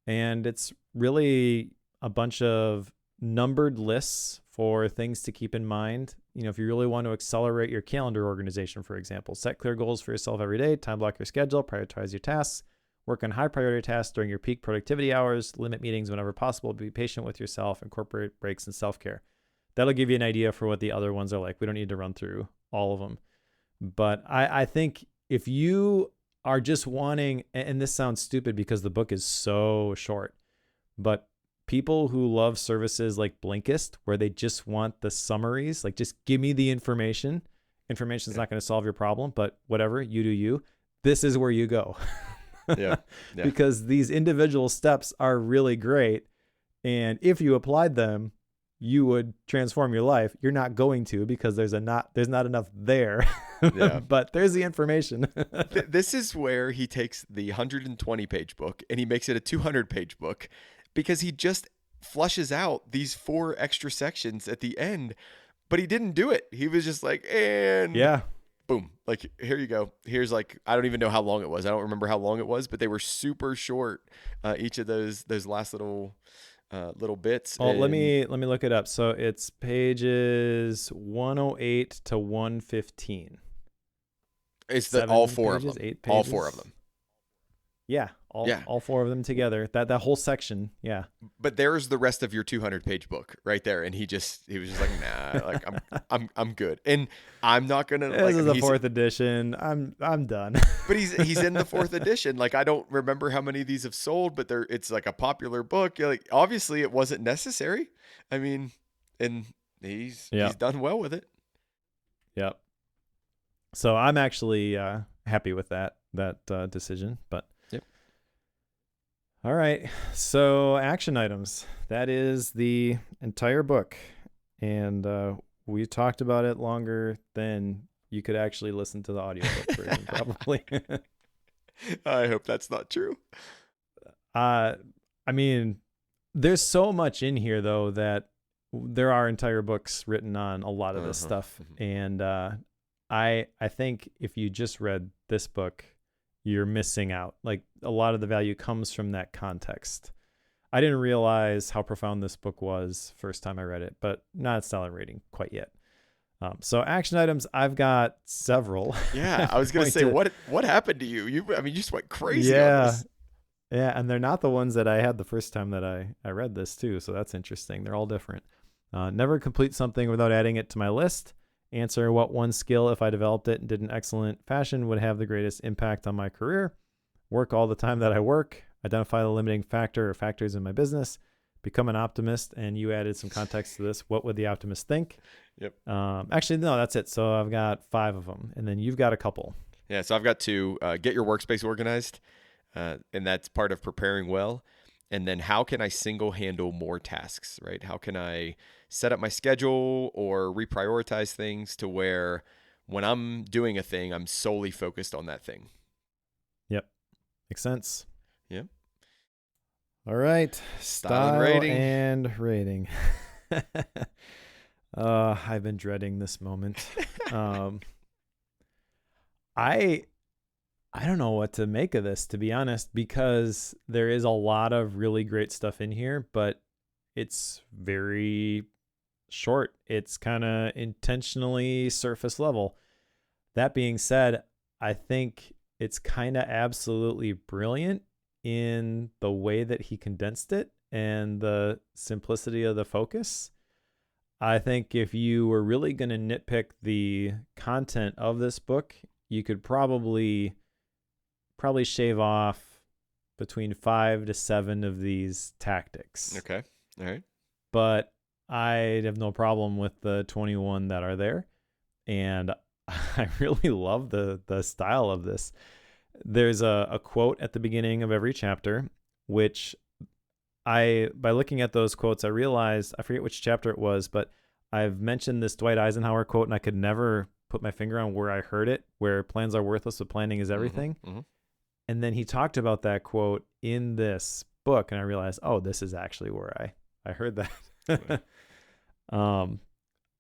And it's really a bunch of numbered lists for things to keep in mind. If you really want to accelerate your calendar organization, for example, set clear goals for yourself every day, time block your schedule, prioritize your tasks, work on high priority tasks during your peak productivity hours, limit meetings whenever possible, be patient with yourself, incorporate breaks and self-care. That'll give you an idea for what the other ones are like. We don't need to run through all of them. But I think if you are just wanting, and this sounds stupid because the book is so short, but people who love services like Blinkist, where they just want the summaries, like just give me the information. Information is not going to solve your problem, but whatever, you do you. This is where you go.
Yeah.
Because these individual steps are really great. And if you applied them, you would transform your life. You're not going to, because there's not enough there.
Yeah.
But there's the information.
This is where he takes the 120-page book and he makes it a 200-page book, because he just flushes out these 4 extra sections at the end, but he didn't do it. He was just like, and
yeah,
boom, like, here you go. Here's, like, I don't even know how long it was. I don't remember how long it was, but they were super short. Each of those last little bits.
Oh, let me look it up. So it's pages 108 to 115.
It's all 4
pages,
of them.
8 pages.
All 4 of them.
Yeah, all 4 of them together. That whole section. Yeah.
But there's the rest of your 200-page book right there, and he was just like, nah, like I'm good, and I'm not gonna.
This is the 4th edition. I'm done.
But he's in the 4th edition. Like, I don't remember how many of these have sold, but it's like a popular book. Like, obviously it wasn't necessary. I mean, and he's done well with it.
Yep. So I'm actually happy with that decision. But
yep.
All right. So action items. That is the entire book, and we talked about it longer than you could actually listen to the audiobook version, probably.
I hope that's not true.
I mean, there's so much in here, though, that there are entire books written on a lot of this stuff. And I think if you just read this book, you're missing out. Like, a lot of the value comes from that context. I didn't realize how profound this book was first time I read it, but not stellar rating quite yet. So action items, I've got several.
Yeah, I was going to say, what happened to you? You just went crazy
yeah,
on this.
Yeah, and they're not the ones that I had the first time that I read this too, so that's interesting. They're all different. Never complete something without adding it to my list. Answer what one skill, if I developed it and did an excellent fashion, would have the greatest impact on my career. Work all the time that I work. Identify the limiting factor or factors in my business. Become an optimist. And you added some context to this. What would the optimist think?
Yep.
Actually, no, that's it. So I've got 5 of them. And then you've got a couple.
Yeah, so I've got 2. Get your workspace organized. And that's part of preparing well. And then how can I single handle more tasks, right? How can I set up my schedule or reprioritize things to where when I'm doing a thing, I'm solely focused on that thing?
Yep. Makes sense.
Yep.
All right. Style and rating. I've been dreading this moment. I don't know what to make of this, to be honest, because there is a lot of really great stuff in here, but it's very short. It's kind of intentionally surface level. That being said, I think it's kind of absolutely brilliant in the way that he condensed it and the simplicity of the focus. I think if you were really going to nitpick the content of this book, you could probably shave off between 5 to 7 of these tactics.
Okay. All right.
But I have no problem with the 21 that are there. And I really love the style of this. There's a quote at the beginning of every chapter, which by looking at those quotes, I realized, I forget which chapter it was, but I've mentioned this Dwight Eisenhower quote and I could never put my finger on where I heard it, where plans are worthless, but planning is everything.
Mm-hmm.
And then he talked about that quote in this book, and I realized, oh, this is actually where I heard that.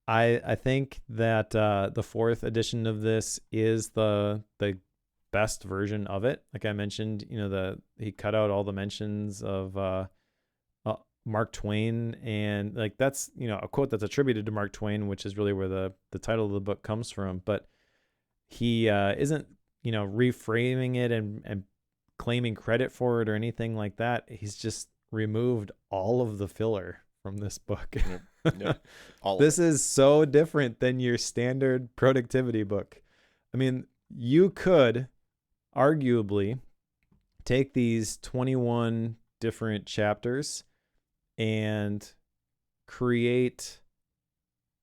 I think that the fourth edition of this is the best version of it. Like I mentioned, he cut out all the mentions of Mark Twain, and like that's a quote that's attributed to Mark Twain, which is really where the title of the book comes from. But he isn't reframing it and claiming credit for it or anything like that. He's just removed all of the filler from this book.
Yep.
This is so different than your standard productivity book. I mean, you could arguably take these 21 different chapters and create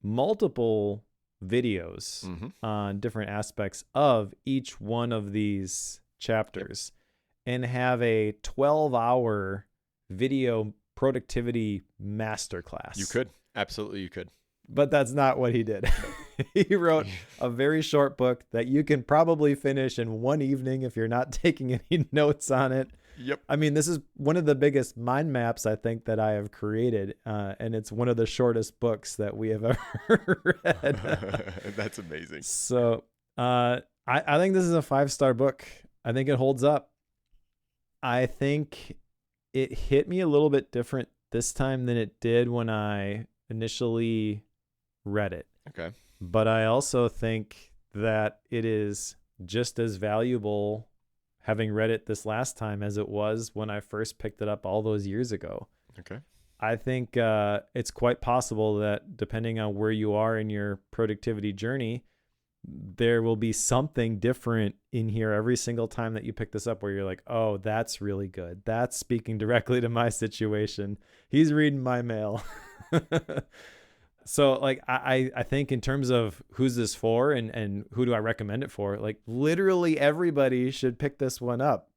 multiple videos on different aspects of each one of these chapters and have a 12-hour video productivity masterclass.
You could. Absolutely, you could.
But that's not what he did. He wrote a very short book that you can probably finish in one evening if you're not taking any notes on it.
Yep.
I mean, this is one of the biggest mind maps I think that I have created, and it's one of the shortest books that we have ever read.
That's amazing.
So I think this is a 5-star book. I think it holds up. I think it hit me a little bit different this time than it did when I initially read it.
Okay.
But I also think that it is just as valuable having read it this last time as it was when I first picked it up all those years ago.
Okay.
I think it's quite possible that depending on where you are in your productivity journey, there will be something different in here every single time that you pick this up where you're like, oh, that's really good. That's speaking directly to my situation. He's reading my mail. So like, I think in terms of who's this for and who do I recommend it for, like literally everybody should pick this one up.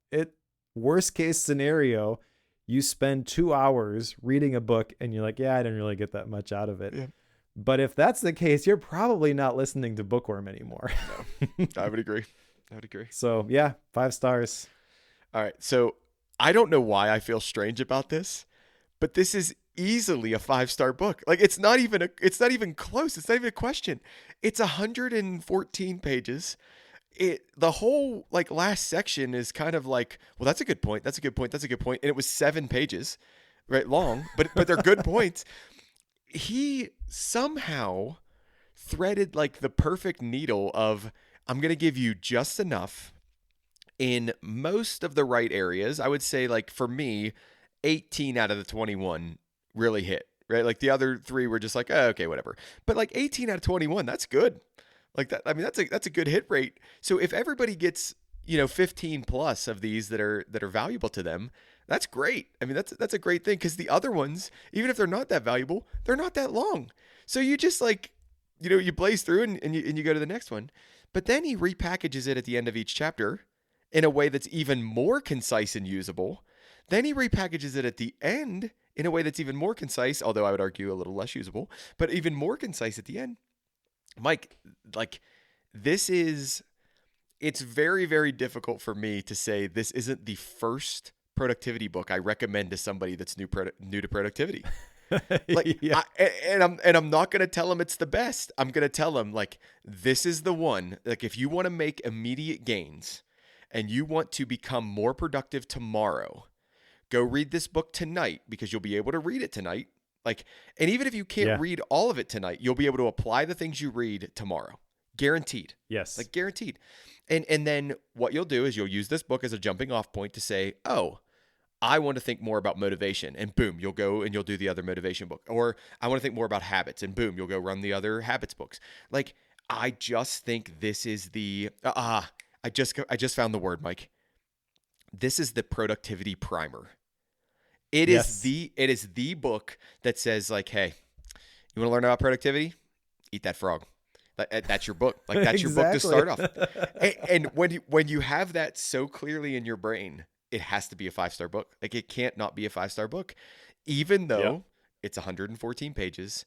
Worst case scenario, you spend 2 hours reading a book and you're like, yeah, I didn't really get that much out of it. Yeah. But if that's the case, you're probably not listening to Bookworm anymore.
No, I would agree.
So yeah, 5 stars.
All right. So I don't know why I feel strange about this, but this is easily a 5-star book. Like it's not even close. It's not even a question. It's 114 pages. The whole like last section is kind of like, well, that's a good point. That's a good point. That's a good point. And it was 7 pages, right? Long, but they're good points. He somehow threaded like the perfect needle of, I'm going to give you just enough in most of the right areas. I would say like for me, 18 out of the 21 really hit, right? Like the other 3 were just like, oh, okay, whatever. But like 18 out of 21, that's good. Like that, I mean, that's a good hit rate. So if everybody gets, 15 plus of these that are valuable to them, that's great. I mean, that's a great thing because the other ones, even if they're not that valuable, they're not that long. So you just like, you blaze through and you go to the next one. But then he repackages it at the end of each chapter in a way that's even more concise and usable. Then he repackages it at the end in a way that's even more concise, although I would argue a little less usable, but even more concise at the end. Mike, like it's very, very difficult for me to say this isn't the first productivity book I recommend to somebody that's new to productivity. Like,
yeah.
I'm not going to tell them it's the best. I'm going to tell them like, this is the one, like if you want to make immediate gains and you want to become more productive tomorrow, go read this book tonight because you'll be able to read it tonight. Like, and even if you can't read all of it tonight, you'll be able to apply the things you read tomorrow. Guaranteed.
Yes.
Like guaranteed. And then what you'll do is you'll use this book as a jumping off point to say, oh, I want to think more about motivation, and boom, you'll go and you'll do the other motivation book. Or I want to think more about habits, and boom, you'll go run the other habits books. Like, I just think this is the, I just found the word, Mike. This is the productivity primer. It is the book that says like, hey, you want to learn about productivity? Eat that frog. That's your book. Like that's your book to start off. And when you have that so clearly in your brain, it has to be a 5-star book. Like it can't not be a 5-star book, even though it's 114 pages.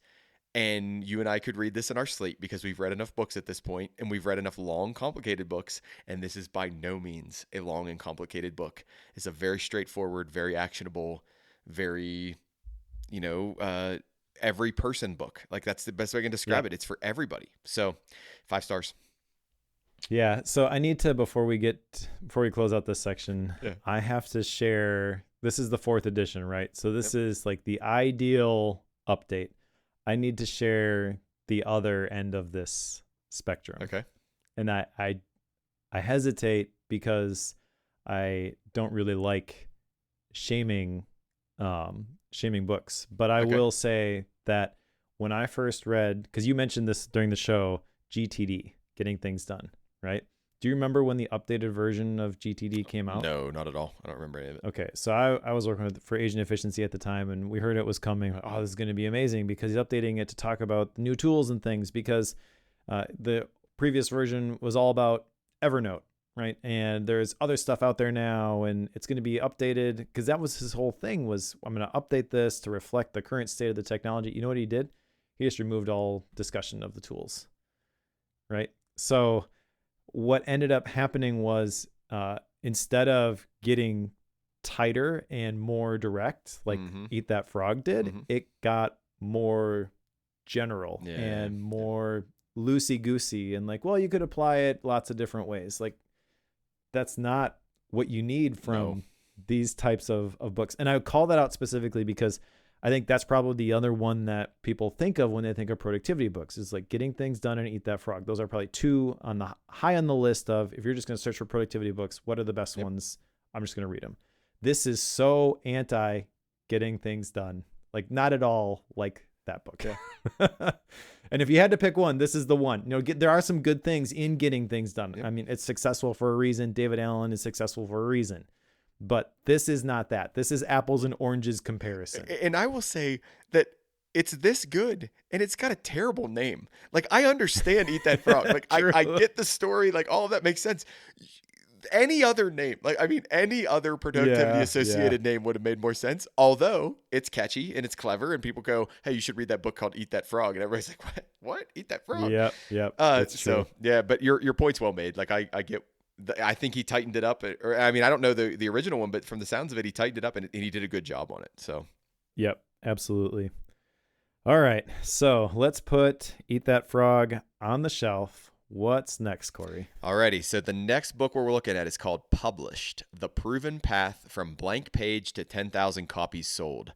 And you and I could read this in our sleep because we've read enough books at this point, and we've read enough long, complicated books. And this is by no means a long and complicated book. It's a very straightforward, very actionable, very, every person book. Like that's the best way I can describe it. It's for everybody. So 5 stars.
Yeah. So I need to, before we close out this section,
Yeah.
I have to share, this is the 4th edition, right? So this is like the ideal update. I need to share the other end of this spectrum.
Okay.
And I hesitate because I don't really like shaming books, but I will say that when I first read, because you mentioned this during the show, GTD, getting things done, right? Do you remember when the updated version of GTD came out?
No, not at all. I don't remember any of it.
Okay, so I was working for Agent Efficiency at the time, and we heard it was coming. Oh, this is going to be amazing because he's updating it to talk about new tools and things, because the previous version was all about Evernote, right? And there's other stuff out there now, and it's going to be updated, because that was his whole thing, was I'm going to update this to reflect the current state of the technology. You know what he did? He just removed all discussion of the tools, right? So what ended up happening was instead of getting tighter and more direct, like Eat That Frog did, it got more general and more loosey-goosey, and like, well, you could apply it lots of different ways. Like, that's not what you need from these types of books. And I would call that out specifically because I think that's probably the other one that people think of when they think of productivity books, is like Getting Things Done and Eat That Frog. Those are probably 2 on the high on the list of, if you're just going to search for productivity books, what are the best ones? I'm just going to read them. This is so anti Getting Things Done. Like, not at all like that book. Yeah. And if you had to pick one, this is the one. You know, there are some good things in Getting Things Done. Yep. I mean, it's successful for a reason. David Allen is successful for a reason. But this is not that. This is apples and oranges comparison.
And I will say that it's this good, and it's got a terrible name. Like, I understand Eat That Frog. Like, I get the story. Like, all of that makes sense. Any other name, like, I mean, any other productivity associated name would have made more sense. Although it's catchy and it's clever, and people go, "Hey, you should read that book called Eat That Frog," and everybody's like, "What? Eat That Frog?"
Yep. That's true.
So yeah, but your point's well made. Like, I get. I think he tightened it up, or I mean, I don't know the original one, but from the sounds of it, he tightened it up, and he did a good job on it. So,
yep, absolutely. All right, so let's put Eat That Frog on the shelf. What's next, Cory?
Alrighty, so the next book we're looking at is called Published: The Proven Path from Blank Page to 10,000 Copies Sold.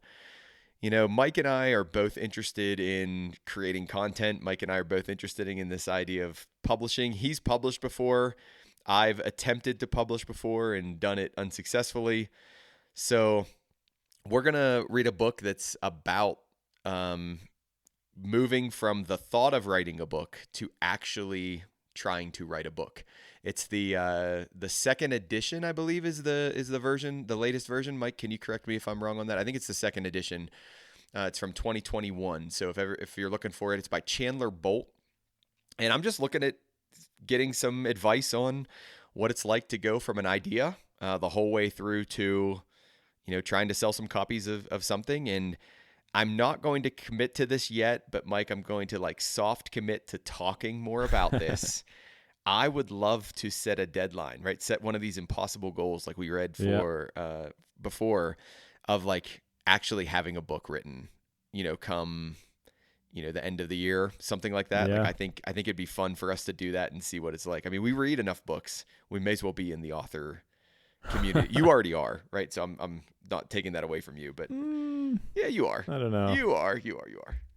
You know, Mike and I are both interested in creating content. Mike and I are both interested in this idea of publishing. He's published before. I've attempted to publish before and done it unsuccessfully. So we're going to read a book that's about moving from the thought of writing a book to actually trying to write a book. It's the second edition, I believe, is the version, the latest version. Mike, can you correct me if I'm wrong on that? I think it's the second edition. It's from 2021. So if you're looking for it, it's by Chandler Bolt. And I'm just looking at getting some advice on what it's like to go from an idea the whole way through to, trying to sell some copies of something. And I'm not going to commit to this yet, but Mike, I'm going to soft commit to talking more about this. I would love to set a deadline, right? Set one of these impossible goals like we read for before, of actually having a book written, come the end of the year, something like that.
Yeah.
I think it'd be fun for us to do that and see what it's like. I mean, we read enough books. We may as well be in the author community. You already are, right? So I'm not taking that away from you, but yeah, you are.
I don't know.
You are.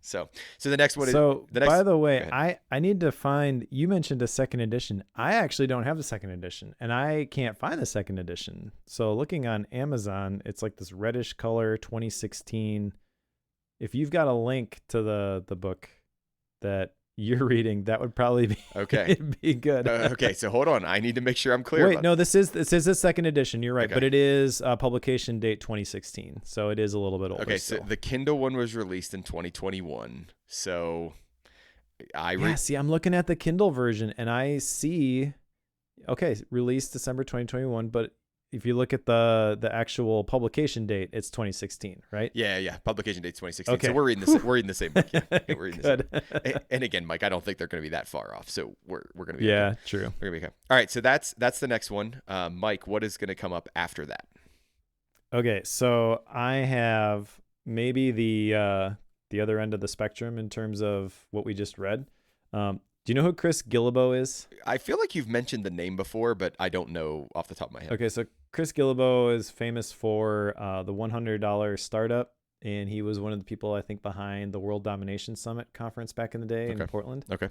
So the next one is.
By the way, I need to find. You mentioned a second edition. I actually don't have the second edition, and I can't find the second edition. So looking on Amazon, it's like this reddish color, 2016. If you've got a link to the book that you're reading, that would probably be
okay.
be good.
Okay, so hold on. I need to make sure I'm clear.
Wait, no, this is the second edition. You're right, okay. But it is publication date 2016, so it is a little bit older.
Okay,
still.
So the Kindle one was released in 2021. So
see, I'm looking at the Kindle version, and I see, released December 2021, but if you look at the actual publication date, it's 2016, right?
Yeah. Publication date's 2016.
Okay.
So we're reading the same book. Yeah. We're reading the same. And again, Mike, I don't think they're going to be that far off. So we're going to be okay.
True.
We're going to be okay. All right, so that's the next one. Mike, what is going to come up after that?
Okay, so I have maybe the the other end of the spectrum in terms of what we just read. Do you know who Chris Guillebeau is?
I feel like you've mentioned the name before, but I don't know off the top of my head.
Okay, so Chris Guillebeau is famous for the $100 startup, and he was one of the people, I think, behind the World Domination Summit conference back in the day in Portland.
Okay.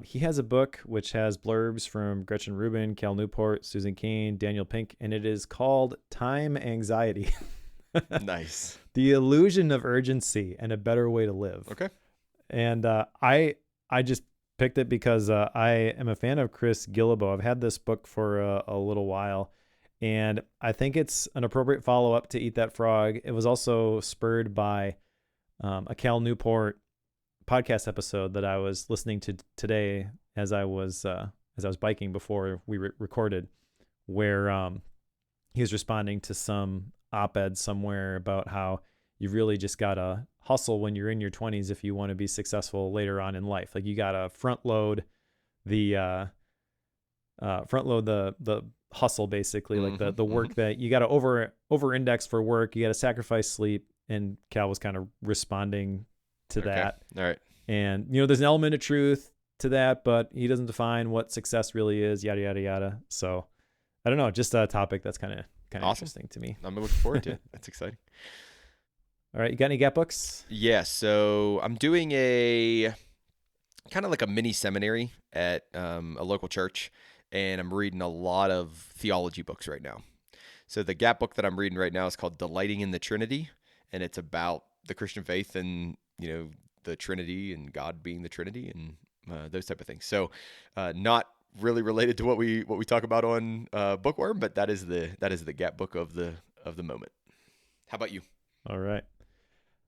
He has a book which has blurbs from Gretchen Rubin, Cal Newport, Susan Cain, Daniel Pink, and it is called Time Anxiety.
Nice.
The Illusion of Urgency and a Better Way to Live.
Okay.
And I just picked it because I am a fan of Chris Guillebeau. I've had this book for a little while, and I think it's an appropriate follow-up to Eat That Frog. It was also spurred by a Cal Newport podcast episode that I was listening to today as I was biking before we recorded, where he was responding to some op-ed somewhere about how you really just gotta hustle when you're in your 20s if you want to be successful later on in life. Like you gotta front load the hustle, basically, like the work that you gotta over index for work. You gotta sacrifice sleep. And Cal was kind of responding to that.
All right.
And there's an element of truth to that, but he doesn't define what success really is. Yada yada yada. So I don't know, just a topic that's kind of
awesome.
Interesting to me.
I'm looking forward to it. That's exciting.
All right. You got any Gap books?
Yeah. So I'm doing a kind of like a mini seminary at a local church, and I'm reading a lot of theology books right now. So the Gap book that I'm reading right now is called Delighting in the Trinity, and it's about the Christian faith and, the Trinity and God being the Trinity and those type of things. So not really related to what we talk about on Bookworm, but that is the Gap book of the moment. How about you?
All right.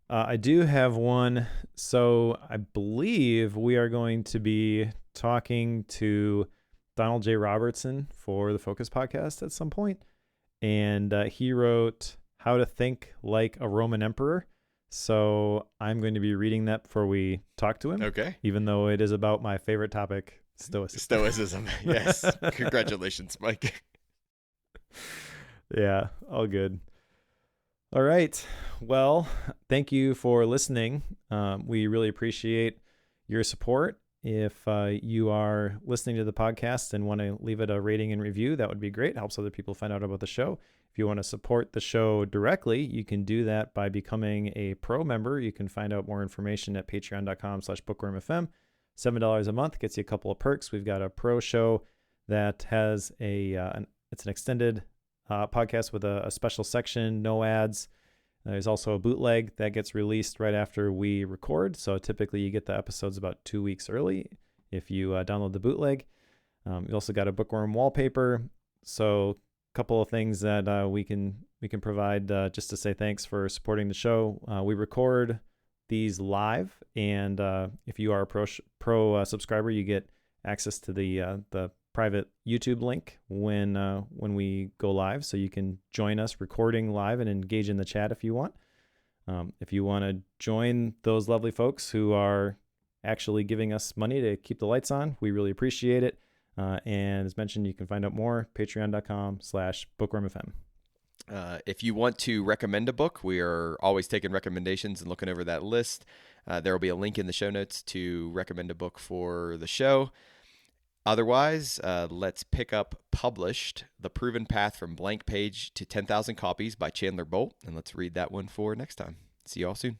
I do have one. So I believe we are going to be talking to Donald J. Robertson for the Focus podcast at some point. And he wrote How to Think Like a Roman Emperor. So I'm going to be reading that before we talk to him.
Okay.
Even though it is about my favorite topic,
Stoicism. Yes. Congratulations, Mike.
Yeah, all good. All right. Well, thank you for listening. We really appreciate your support. If you are listening to the podcast and want to leave it a rating and review, that would be great. It helps other people find out about the show. If you want to support the show directly, you can do that by becoming a pro member. You can find out more information at patreon.com/bookwormfm. $7 a month gets you a couple of perks. We've got a pro show that has it's an extended podcast with a special section, no ads. There's also a bootleg that gets released right after we record. So typically you get the episodes about 2 weeks early if you download the bootleg. You also got a Bookworm wallpaper. So a couple of things that we can provide just to say thanks for supporting the show. We record these live, and if you are a pro subscriber, you get access to the private YouTube link when we go live, so you can join us recording live and engage in the chat if you want. If you want to join those lovely folks who are actually giving us money to keep the lights on, we really appreciate it. And as mentioned, you can find out more patreon.com/bookwormfm.
If you want to recommend a book, we are always taking recommendations and looking over that list. There will be a link in the show notes to recommend a book for the show. Otherwise, let's pick up Published, The Proven Path from Blank Page to 10,000 Copies by Chandler Bolt, and let's read that one for next time. See you all soon.